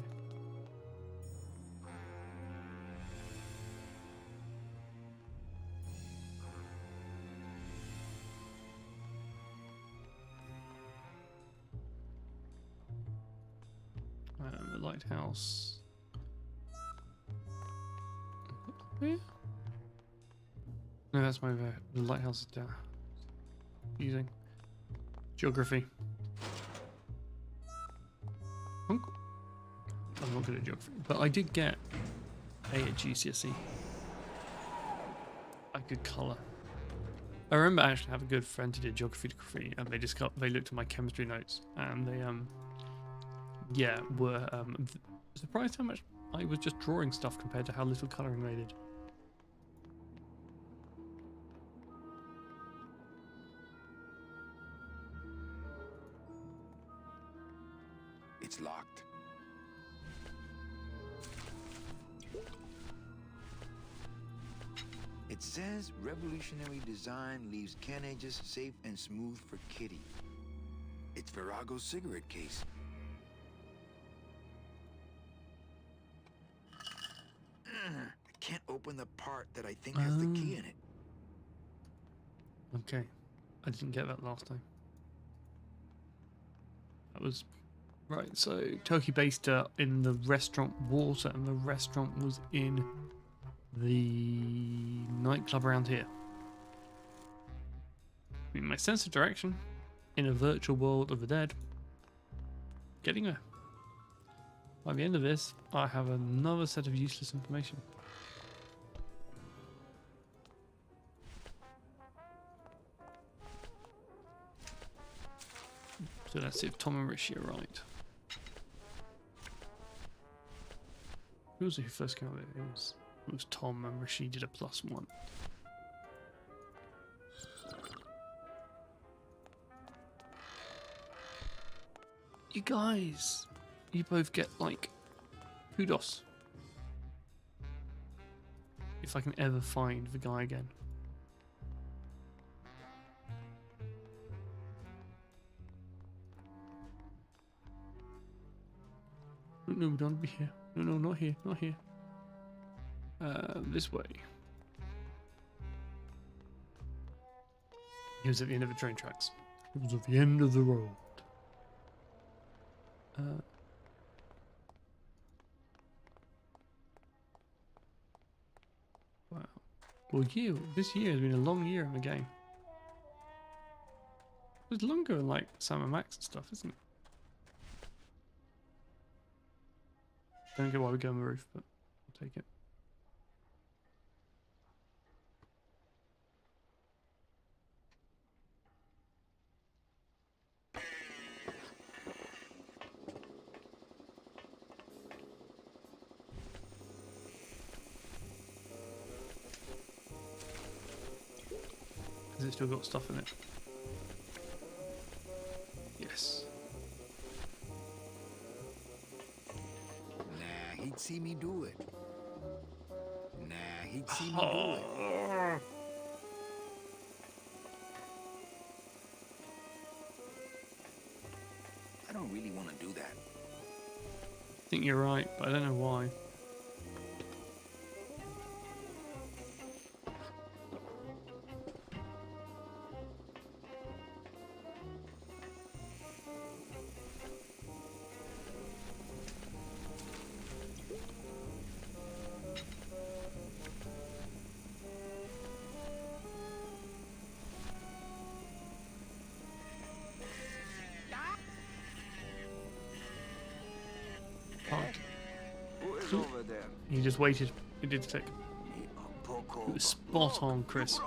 The lighthouse. Yeah. No, that's my the lighthouse is down. Using geography. I'm not good at geography, but I did get A at GCSE. A good colour. I remember actually having a good friend who did geography degree, and they looked at my chemistry notes, and they were surprised how much I was just drawing stuff compared to how little colouring they did. It's locked. It says revolutionary design leaves can edges safe and smooth for Kitty. It's Virago's cigarette case. I can't open the part that I think has the key in it. Okay. I didn't get that last time. That was... Right, so Toki based in the restaurant water, and the restaurant was in the nightclub around here. I mean, my sense of direction in a virtual world of the dead, getting there. By the end of this, I have another set of useless information. So let's see if Tom and Rishi are right. Who was it who first came out with it? It was Tom, and Rishi did a +1. You guys, you both get like kudos. If I can ever find the guy again. No, we don't be here. No, not here, not here. This way. He was at the end of the train tracks. It was at the end of the road. Wow. Well, this year has been a long year in the game. It was longer than like Sam and Max and stuff, isn't it? Don't get why we go on the roof, but I'll take it. Has it still got stuff in it? Yes. He'd see me do it. Nah, he'd see me do it. I don't really want to do that. I think you're right, but I don't know why. He just waited. It did take. It was spot on, Chris.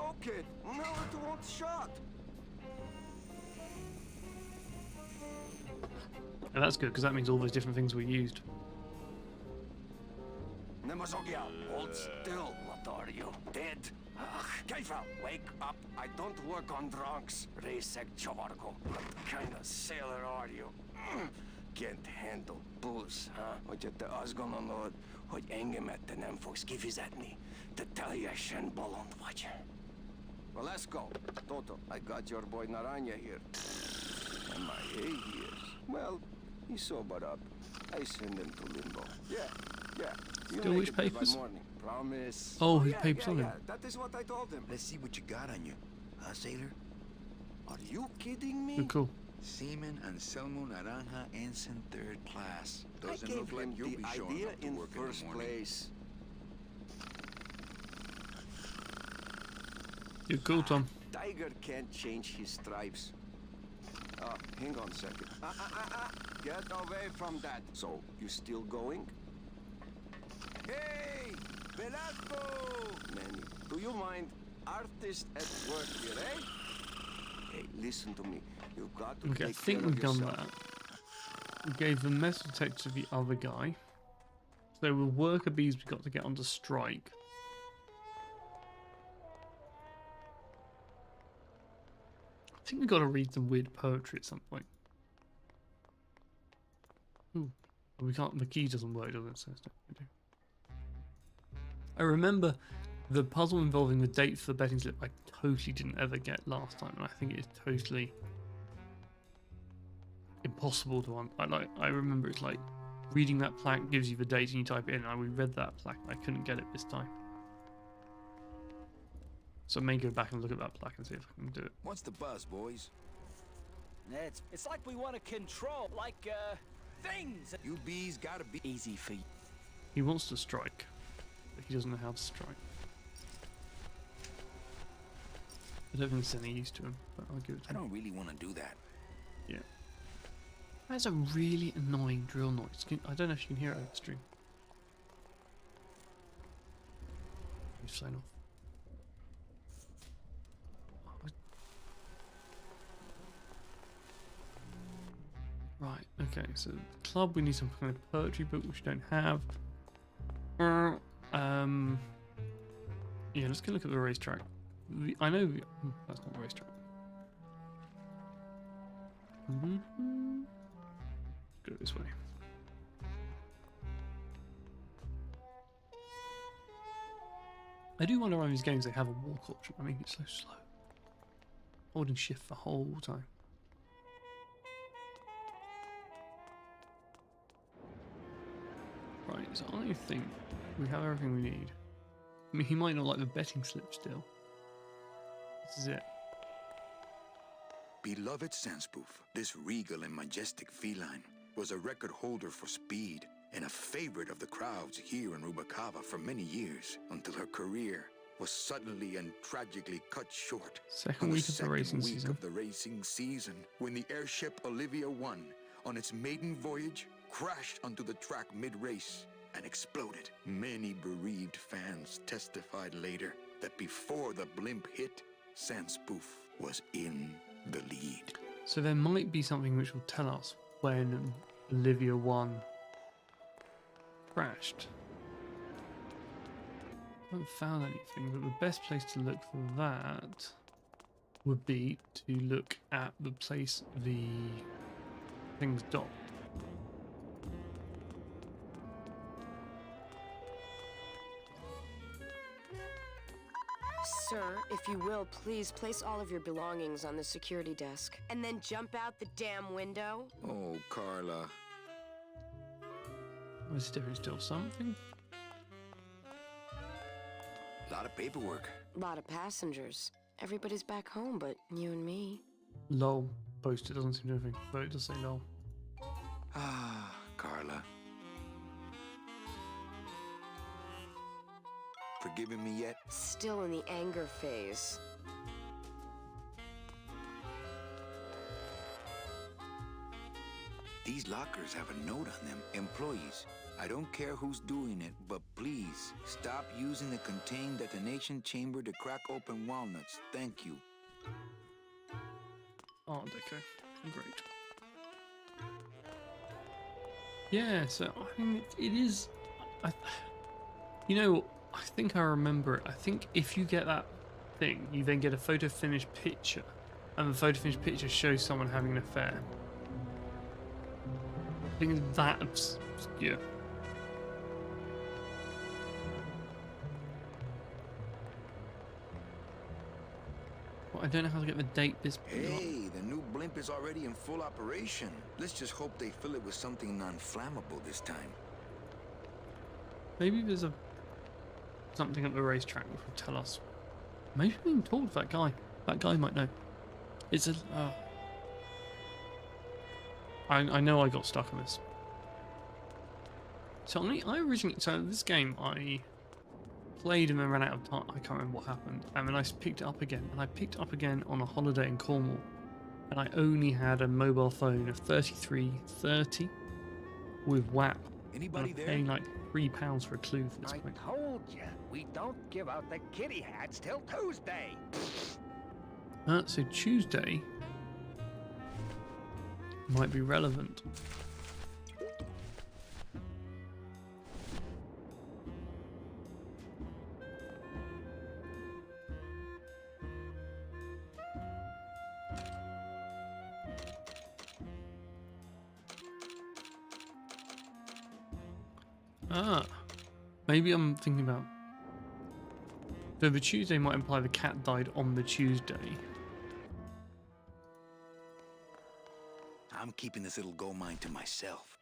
And that's good because that means all those different things we used. Hold still. What are you? Dead? Keifa, wake up. I don't work on drunks. Resek Chavargo. What kind of sailor are you? Can't handle booze, huh? Hogy te azt gondolod, hogy engemet te nem fogsz kifizetni? Te teljesen bolond vagy. Well, let's go. Toto, I got your boy Naranja here. And my here. Well, he sobered up. I send him to limbo. Yeah. Still wish papers? Morning. Promise. Oh, his papers on him. That is what I told him. Let's see what you got on you, huh, sailor? Are you kidding me? You're cool. Seaman Anselmo Naranja, ensign 3rd class. Doesn't I gave look like him you'll the be showing idea up to in work in the first morning. place. You're cool, Tom. Tiger can't change his stripes. Hang on a second. Get away from that. So, you still going? Hey! Velasco! Manny, do you mind artist at work here, eh? Hey, listen to me. You've got to Okay, I take think care of we've done yourself. that. We gave the metal detector to the other guy. So with worker bees, we've got to get onto strike. I think we've got to read some weird poetry at some point. Ooh. We can't, the key doesn't work, does it? So it's not gonna do. I remember the puzzle involving the date for the betting slip I totally didn't ever get last time, and I think it's totally impossible to I remember it's like reading that plaque gives you the date and you type it in, and we read that plaque and I couldn't get it this time. So I may go back and look at that plaque and see if I can do it. What's the buzz, boys? It's like we want to control, like, things. You bees gotta be easy for you. He wants to strike, but he doesn't know how to strike. I don't think it's any use to him, but I'll give it to him. I don't really want to do that. Yeah. That's a really annoying drill noise. I don't know if you can hear it over the stream. He's flown off. Right, okay, so the club, we need some kind of poetry book, which we don't have. Yeah, let's go look at the racetrack. I know, that's not the racetrack. Go this way. I do wonder why in these games they have a walk option. I mean, it's so slow. Holding shift the whole time. Right, so I think we have everything we need. I mean, he might not like the betting slip still. This is it. Beloved Sandspoof, this regal and majestic feline was a record holder for speed and a favorite of the crowds here in Rubacava for many years, until her career was suddenly and tragically cut short Second week of the racing season, when the airship Olivia 1 on its maiden voyage crashed onto the track mid-race and exploded. Many bereaved fans testified later that before the blimp hit, Sandspoof was in the lead. So there might be something which will tell us when Olivia 1 crashed. I haven't found anything, but the best place to look for that would be to look at the place the things docked. Sir, if you will, please place all of your belongings on the security desk. And then jump out the damn window. Oh, Carla. Was there still something? A lot of paperwork. A lot of passengers. Everybody's back home but you and me. LOL. Posted doesn't seem to have anything, but it does say LOL. Ah, Carla. Forgiving me yet? Still in the anger phase. These lockers have a note on them. Employees, I don't care who's doing it, but please stop using the contained detonation chamber to crack open walnuts. Thank you. Art Deco. Great. Yeah, so I mean, it is. You know, I think I remember it. I think if you get that thing, you then get a photo finish picture, and the photo finish picture shows someone having an affair. I think it's that obscure. Well, I don't know how to get the date this. Hey, the new blimp is already in full operation. Let's just hope they fill it with something non-flammable this time. Maybe there's something at the racetrack which will tell us. Maybe we can talk to that guy. That guy might know. It's a. I know I got stuck on this. So I originally, this game I played and then ran out of time. I can't remember what happened, and then I picked it up again, and I picked it up again on a holiday in Cornwall, and I only had a mobile phone of 3330 with WAP. Anybody there? Paying like £3 for a clue for this point. I told you, we don't give out the kitty hats till Tuesday. So Tuesday might be relevant. Ah, maybe I'm thinking about. So the Tuesday might imply the cat died on the Tuesday. I'm keeping this little gold mine to myself.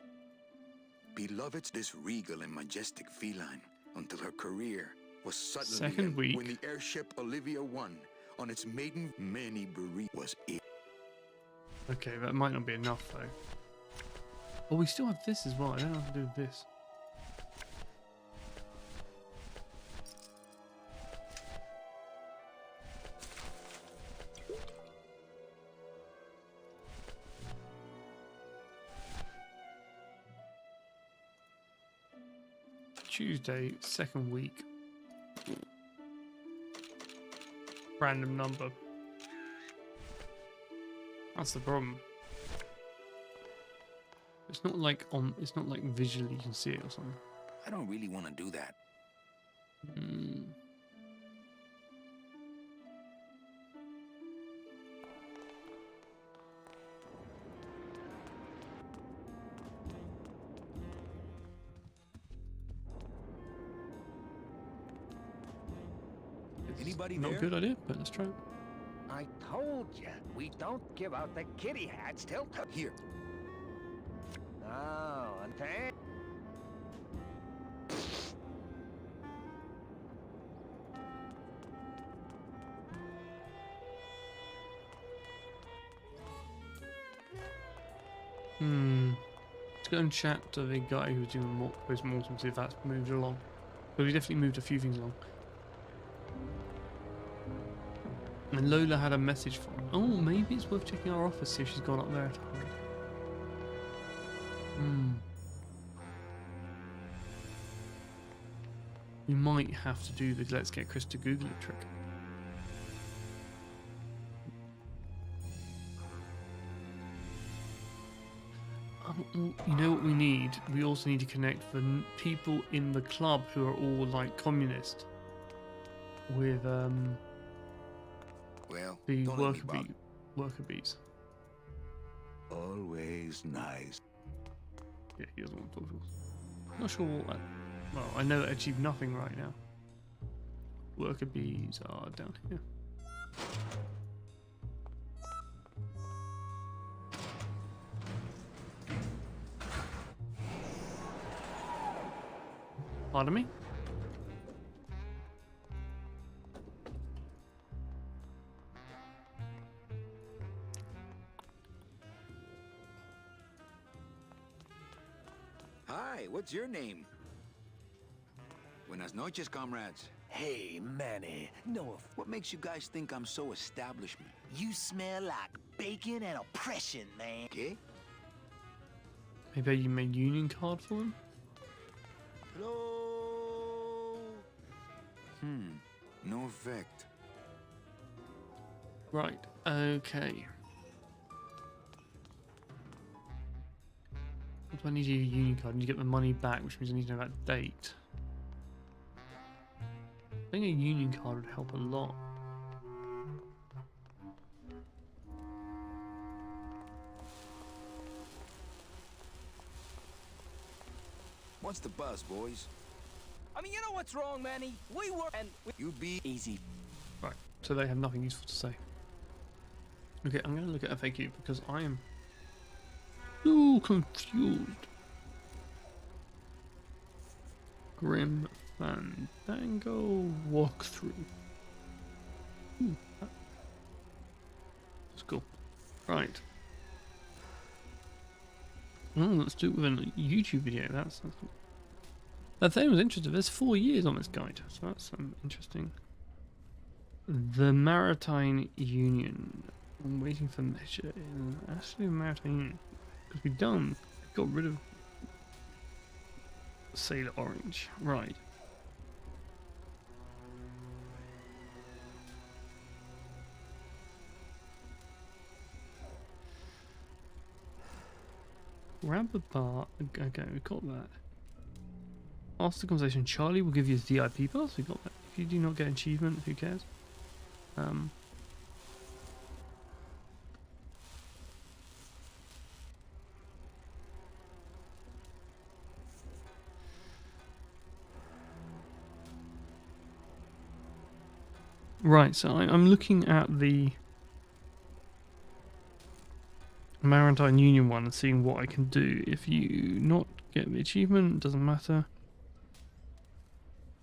Beloved's this regal and majestic feline until her career was suddenly Second week. when the airship Olivia 1 on its maiden many bereaved was it. Okay, that might not be enough though. Oh, we still have this as well. I don't know what to do with this. Tuesday, second week. Random number. That's the problem. It's not like it's not like visually you can see it or something. I don't really want to do that. Anybody not a good idea, but let's try it. I told you, we don't give out the kitty hats till here. Oh, and thank. Let's go and chat to the guy who's doing post-mortem, see if that's moved along. But we definitely moved a few things along. And Lola had a message for him. Oh, maybe it's worth checking our office, see if she's gone up there to hide. We might have to do the let's get Chris to Google it trick. You know what we need? We also need to connect the people in the club who are all like communist with well, the worker bees. Always nice. Yeah, he doesn't want to talk to us. Not sure what that. Well, I know it achieved nothing right now. Worker bees are down here. Pardon me? Hi, what's your name? Buenas noches, comrades. Hey, Manny. No, What makes you guys think I'm so establishment? you smell like bacon and oppression, man. Okay? Maybe you made union card for them? Hello? No effect. Right, okay. What do I need to do a union card? I need to get the money back, which means I need to know that date. I think a union card would help a lot. What's the buzz, boys? I mean, you know what's wrong, Manny? We were and You be easy. Right, so they have nothing useful to say. Okay, I'm going to look at FAQ because I am so confused. Grim Fandango walkthrough. That's cool. Right. Oh, let's do it with a YouTube video. That's cool. That thing was interesting. There's 4 years on this guide, so that's interesting. The Maritime Union. I'm waiting for measure. Actually, the Maritime Union. Because we got rid of Sailor Orange. Right. Grab the bar. Okay, we got that. After the conversation, Charlie will give you his VIP pass. We got that. If you do not get an achievement, who cares? Right, so I'm looking at the Maritime Union one and seeing what I can do. If you not get the achievement, doesn't matter.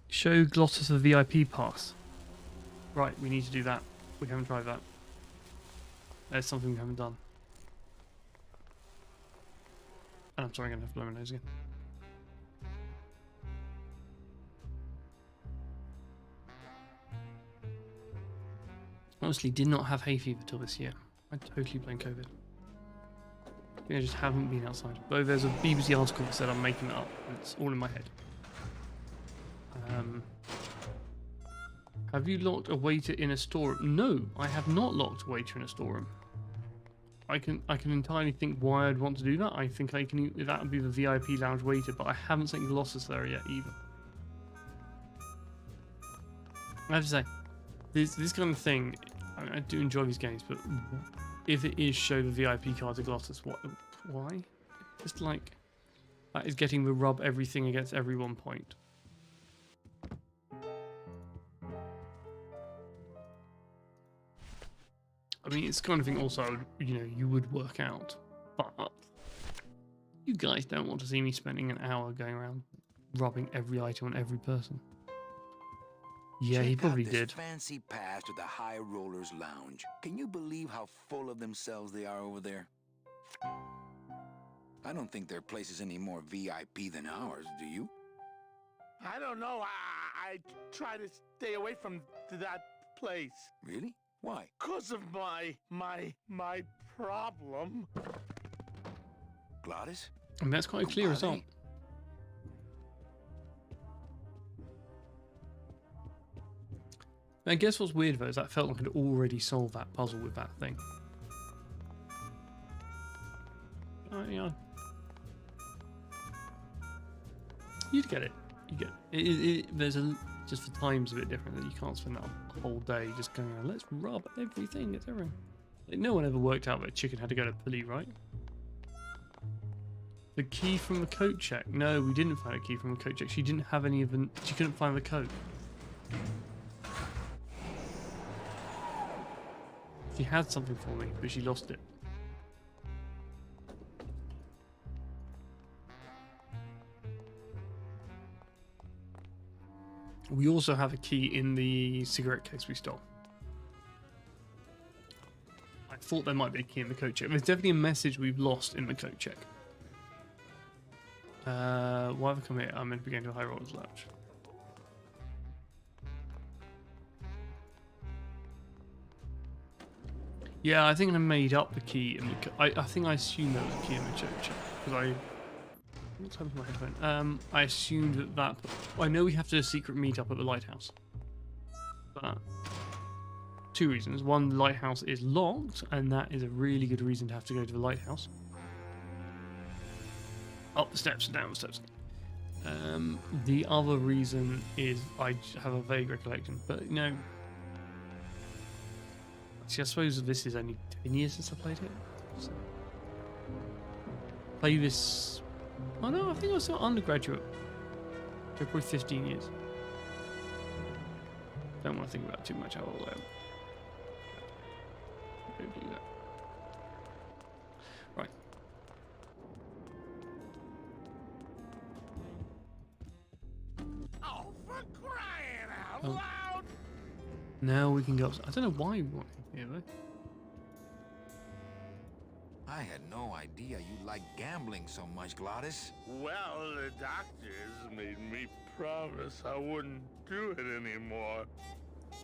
Show Glottis a VIP pass. Right, we need to do that. We haven't tried that. There's something we haven't done. And I'm sorry, I'm going to have to blow my nose again. Honestly, did not have hay fever till this year. I totally blame COVID. I just haven't been outside. Though there's a BBC article that said I'm making it up. It's all in my head. Have you locked a waiter in a storeroom? No, I have not locked a waiter in a storeroom. I can entirely think why I'd want to do that. I think I can. That would be the VIP lounge waiter, but I haven't sent Glossus there yet either. I have to say, this kind of thing, I do enjoy these games, but if it is show the VIP card to Glossus, why? Just like that is getting the rub everything against everyone point. I mean, it's the kind of thing also, you know, you would work out, but you guys don't want to see me spending an hour going around rubbing every item on every person. Yeah, he probably Check out did. this fancy pass to the High Rollers Lounge. Can you believe how full of themselves they are over there? I don't think their place is any more VIP than ours, do you? I don't know. I try to stay away from that place. Really? Why? 'Cause of my problem. Glottis? I mean, that's quite a clear result. I guess what's weird though is that felt like I'd already solved that puzzle with that thing. Yeah. You'd get it. You get it. There's just the time's a bit different that you can't spend that whole day just going around. Let's rub everything. It's everything. Like, no one ever worked out that a chicken had to go to Pili, right? The key from the coat check. No, we didn't find a key from the coat check. She didn't have any of the. She couldn't find the coat. She had something for me, but she lost it. We also have a key in the cigarette case we stole. I thought there might be a key in the coat check. There's definitely a message we've lost in the coat check. Why have I come here? I'm meant to be going to a High Rollers Lounge. Yeah, I think I made up the key in the. I think I assumed there was a key in the coat check because what's happened to my headphone? I assumed that. I know we have to do a secret meetup at the lighthouse. But two reasons. One, the lighthouse is locked, and that is a really good reason to have to go to the lighthouse. Up the steps and down the steps. The other reason is I have a vague recollection, but you know. See, I suppose this is only 10 years since I played it. So. Play this. Oh no, I think I was still undergraduate. So probably 15 years. Don't want to think about too much how old I am. Don't do that. Right. Oh, for crying out loud! Now we can go upstairs. I don't know why we want him here though. I had no idea you liked gambling so much, Glottis. Well, the doctors made me promise I wouldn't do it anymore.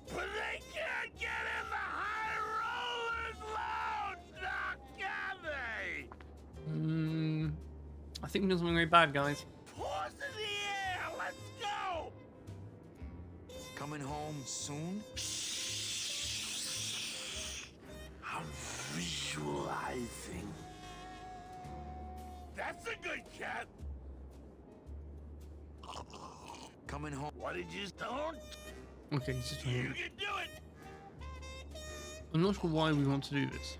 But they can't get in the High Rollers Lounge, now can they? I think we've done something very bad, guys. Paws in the air, let's go! Coming home soon? I'm visualizing. That's a good cat. Coming home. What did you don't? Okay, he's just You trying. can do it. I'm not sure why we want to do this.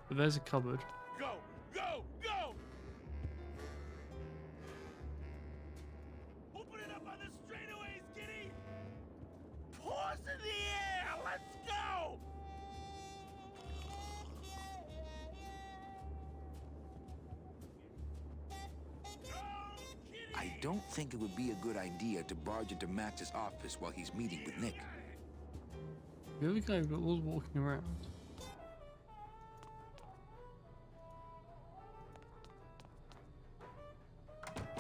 But there's a cupboard. Go, go, go! Open don't think it would be a good idea to barge into Max's office while he's meeting with Nick. Here we go, but was walking around.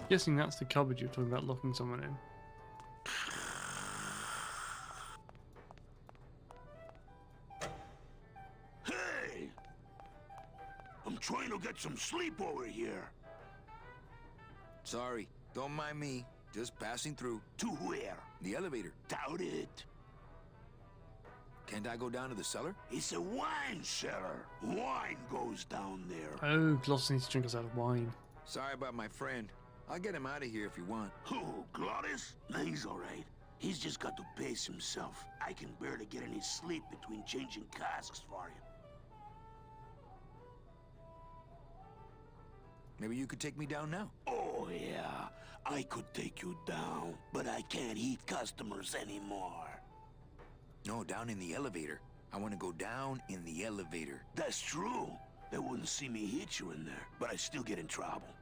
Guessing that's the cupboard you're talking about locking someone in. Hey! I'm trying to get some sleep over here. Sorry, don't mind me. Just passing through. To where? The elevator. Doubt it. Can't I go down to the cellar? It's a wine cellar. Wine goes down there. Oh, Glossus needs to drink us out of wine. Sorry about my friend. I'll get him out of here if you want. Who, Glottis? Nah, he's all right. He's just got to pace himself. I can barely get any sleep between changing casks for him. Maybe you could take me down now. Oh, yeah. I could take you down, but I can't heat customers anymore. No, down in the elevator. I want to go down in the elevator. That's true. They wouldn't see me hit you in there, but I still get in trouble.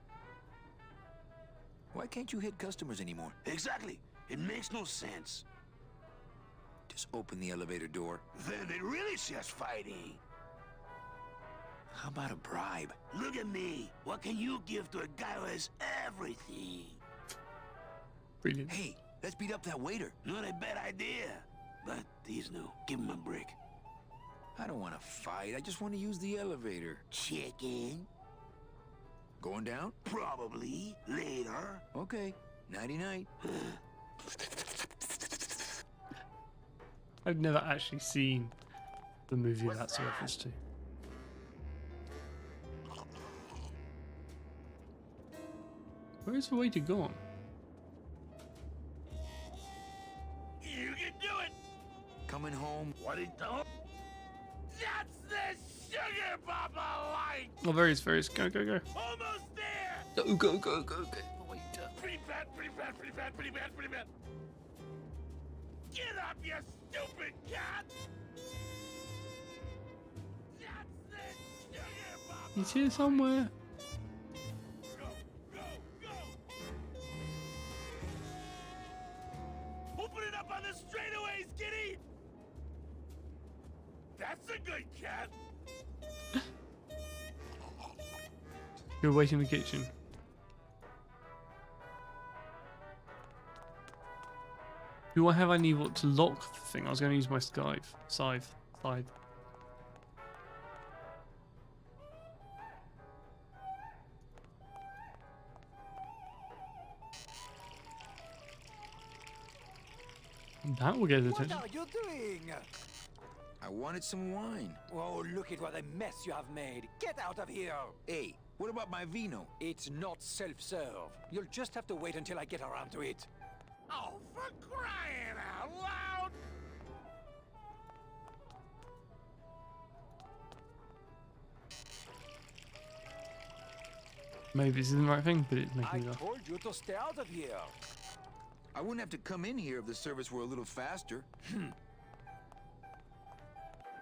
Why can't you hit customers anymore? Exactly. It makes no sense. Just open the elevator door. Then they really see us fighting. How about a bribe? Look at me. What can you give to a guy who has everything? Brilliant. Hey, let's beat up that waiter. Not a bad idea. But he's new. Give him a break. I don't want to fight. I just want to use the elevator. Chicken? Going down? Probably. Later. Okay. Nighty-night. I've never actually seen the movie that's a reference to. Where's the waiter gone? You can do it! Coming home. What it don't? That's the sugar Papa like! Oh, there he is, there he is. Go, go, go. Almost there! Go, go, go, go, go. The waiter. Pretty bad, pretty bad, pretty bad, pretty bad, pretty bad. Get up, you stupid cat! That's the sugar Papa! He's here somewhere. Go, go, go! Open it up on the straightaways, kitty! That's a good cat! You're waiting in the kitchen. Do I have any what to lock the thing? I was going to use my scythe. That will get his attention. What are you doing? I wanted some wine. Oh, look at what a mess you have made. Get out of here. Hey, what about my vino? It's not self-serve. You'll just have to wait until I get around to it. Oh, for crying out loud! Maybe this isn't the right thing, but it's making me I laugh. told you to stay out of here. I wouldn't have to come in here if the service were a little faster.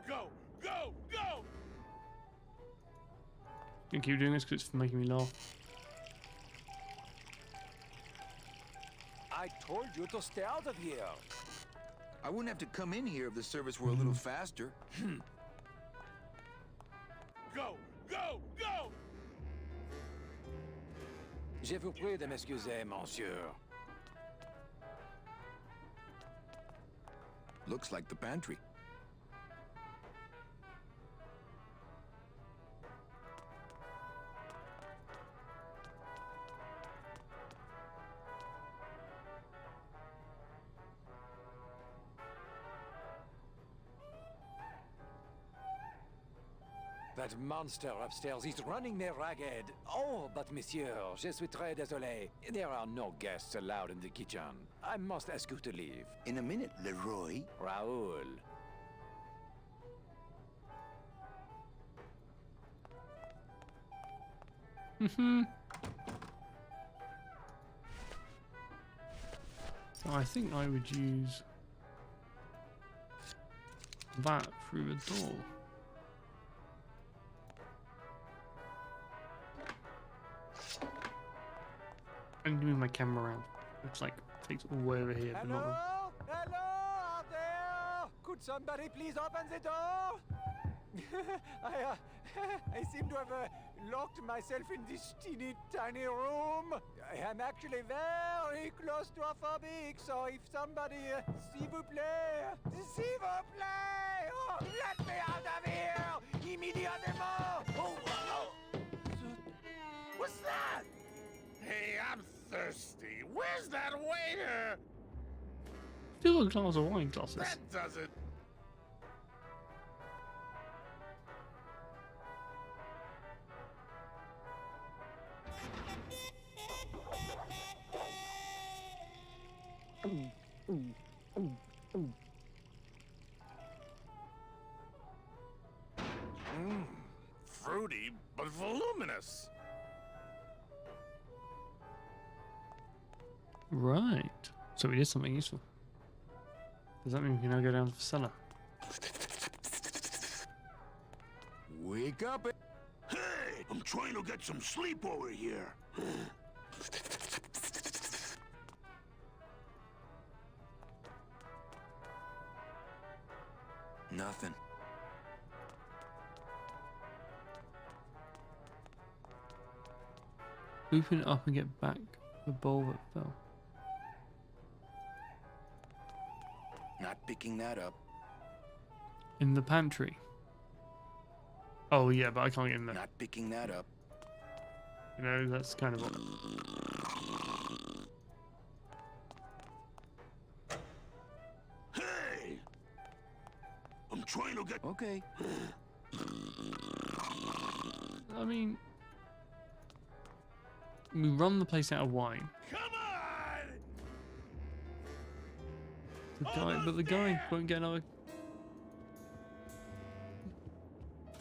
Go, go, go! Can keep doing this because it's making me laugh. I told you to stay out of here. I wouldn't have to come in here if the service were a little faster. Go, go, go! Je vous prie de m'excuser, monsieur. Looks like the pantry. That monster upstairs is running me ragged. Oh, but monsieur, je suis très désolé. There are no guests allowed in the kitchen. I must ask you to leave. In a minute, Leroy. Raoul. So I think I would use that through the door. I need to move my camera around. It's like takes all the way over here, but not. Hello out there! Could somebody please open the door? I seem to have locked myself in this teeny tiny room. I am actually very claustrophobic, so if somebody, s'il vous plaît, oh, let me out of here, immediatement! Oh, wow. What's that? Hey, I'm thirsty. Where's that waiter? Fill a glass of wine glasses. That doesn't. Fruity, but voluminous. Right. So we did something useful. Does that mean we can now go down to the cellar? Wake up! Hey, I'm trying to get some sleep over here. Nothing. Open it up and get back the bowl that fell. Not picking that up. In the pantry. Oh yeah, but I can't get in there. Not picking that up. You know, that's kind of odd. Hey! I'm trying to get... Okay. I mean... we run the place out of wine. Come on! The guy won't get another...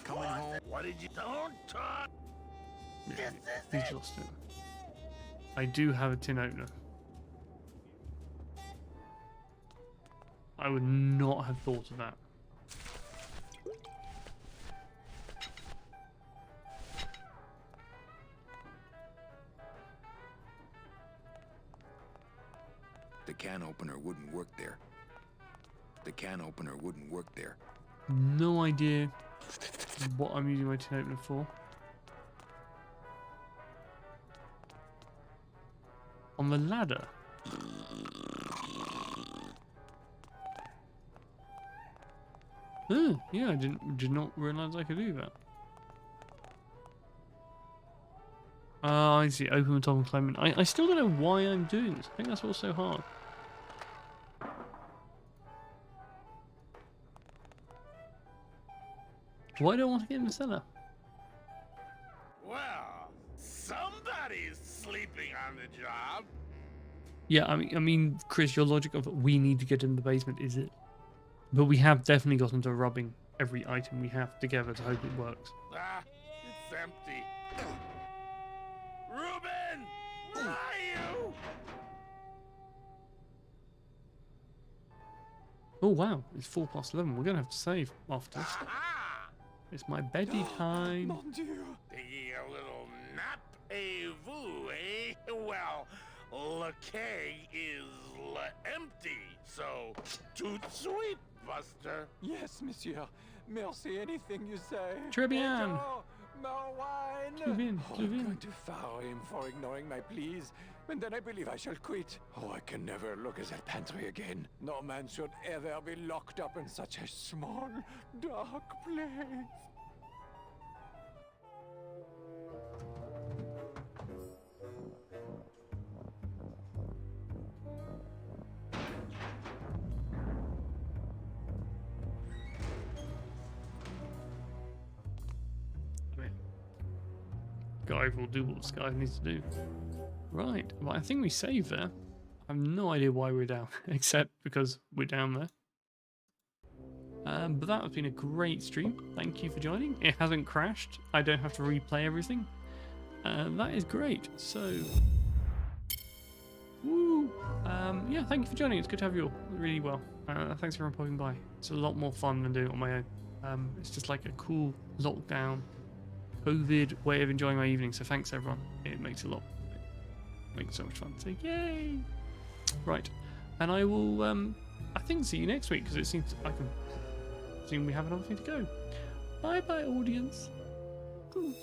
Coming home. What did you... Don't talk! Yeah, he's lost it. I do have a tin opener. I would not have thought of that. The can opener wouldn't work there. The can opener wouldn't work there. No idea what I'm using my tin opener for. On the ladder. Oh, yeah, I did not realise I could do that. I see. Open the top and climb in. I still don't know why I'm doing this. I think that's what's so hard. Why do I want to get in the cellar? Well, somebody's sleeping on the job. Yeah, I mean, Chris, your logic of we need to get in the basement is it? But we have definitely got into rubbing every item we have together to hope it works. Ah, it's empty. Ruben! Where are you? Oh wow, it's 11:04. We're gonna have to save after this. It's my beddy time. Mon Dieu. Taking a little nap, vous, eh? Well, le keg is empty, so tout sweet, Buster. Yes, monsieur. Merci, anything you say. Très bien. Echo, more wine. Très bien, Oh, très I'm bien. going to fire him for ignoring my pleas, and then I believe I shall quit. Oh, I can never look at that pantry again. No man should ever be locked up in such a small, dark place. Guy will do what this guy needs to do. Right, well, I think we saved there. I have no idea why we're down, except because we're down there. But that has been a great stream. Thank you for joining. It hasn't crashed. I don't have to replay everything. That is great. So, woo! Yeah, thank you for joining. It's good to have you all. Really well. Thanks for popping by. It's a lot more fun than doing it on my own. It's just like a cool lockdown, COVID way of enjoying my evening. So thanks everyone. It makes a lot. Makes so much fun. So yay! Right, and I will. I think see you next week because it seems I can. Assume we have another thing to go. Bye bye, audience. Cool.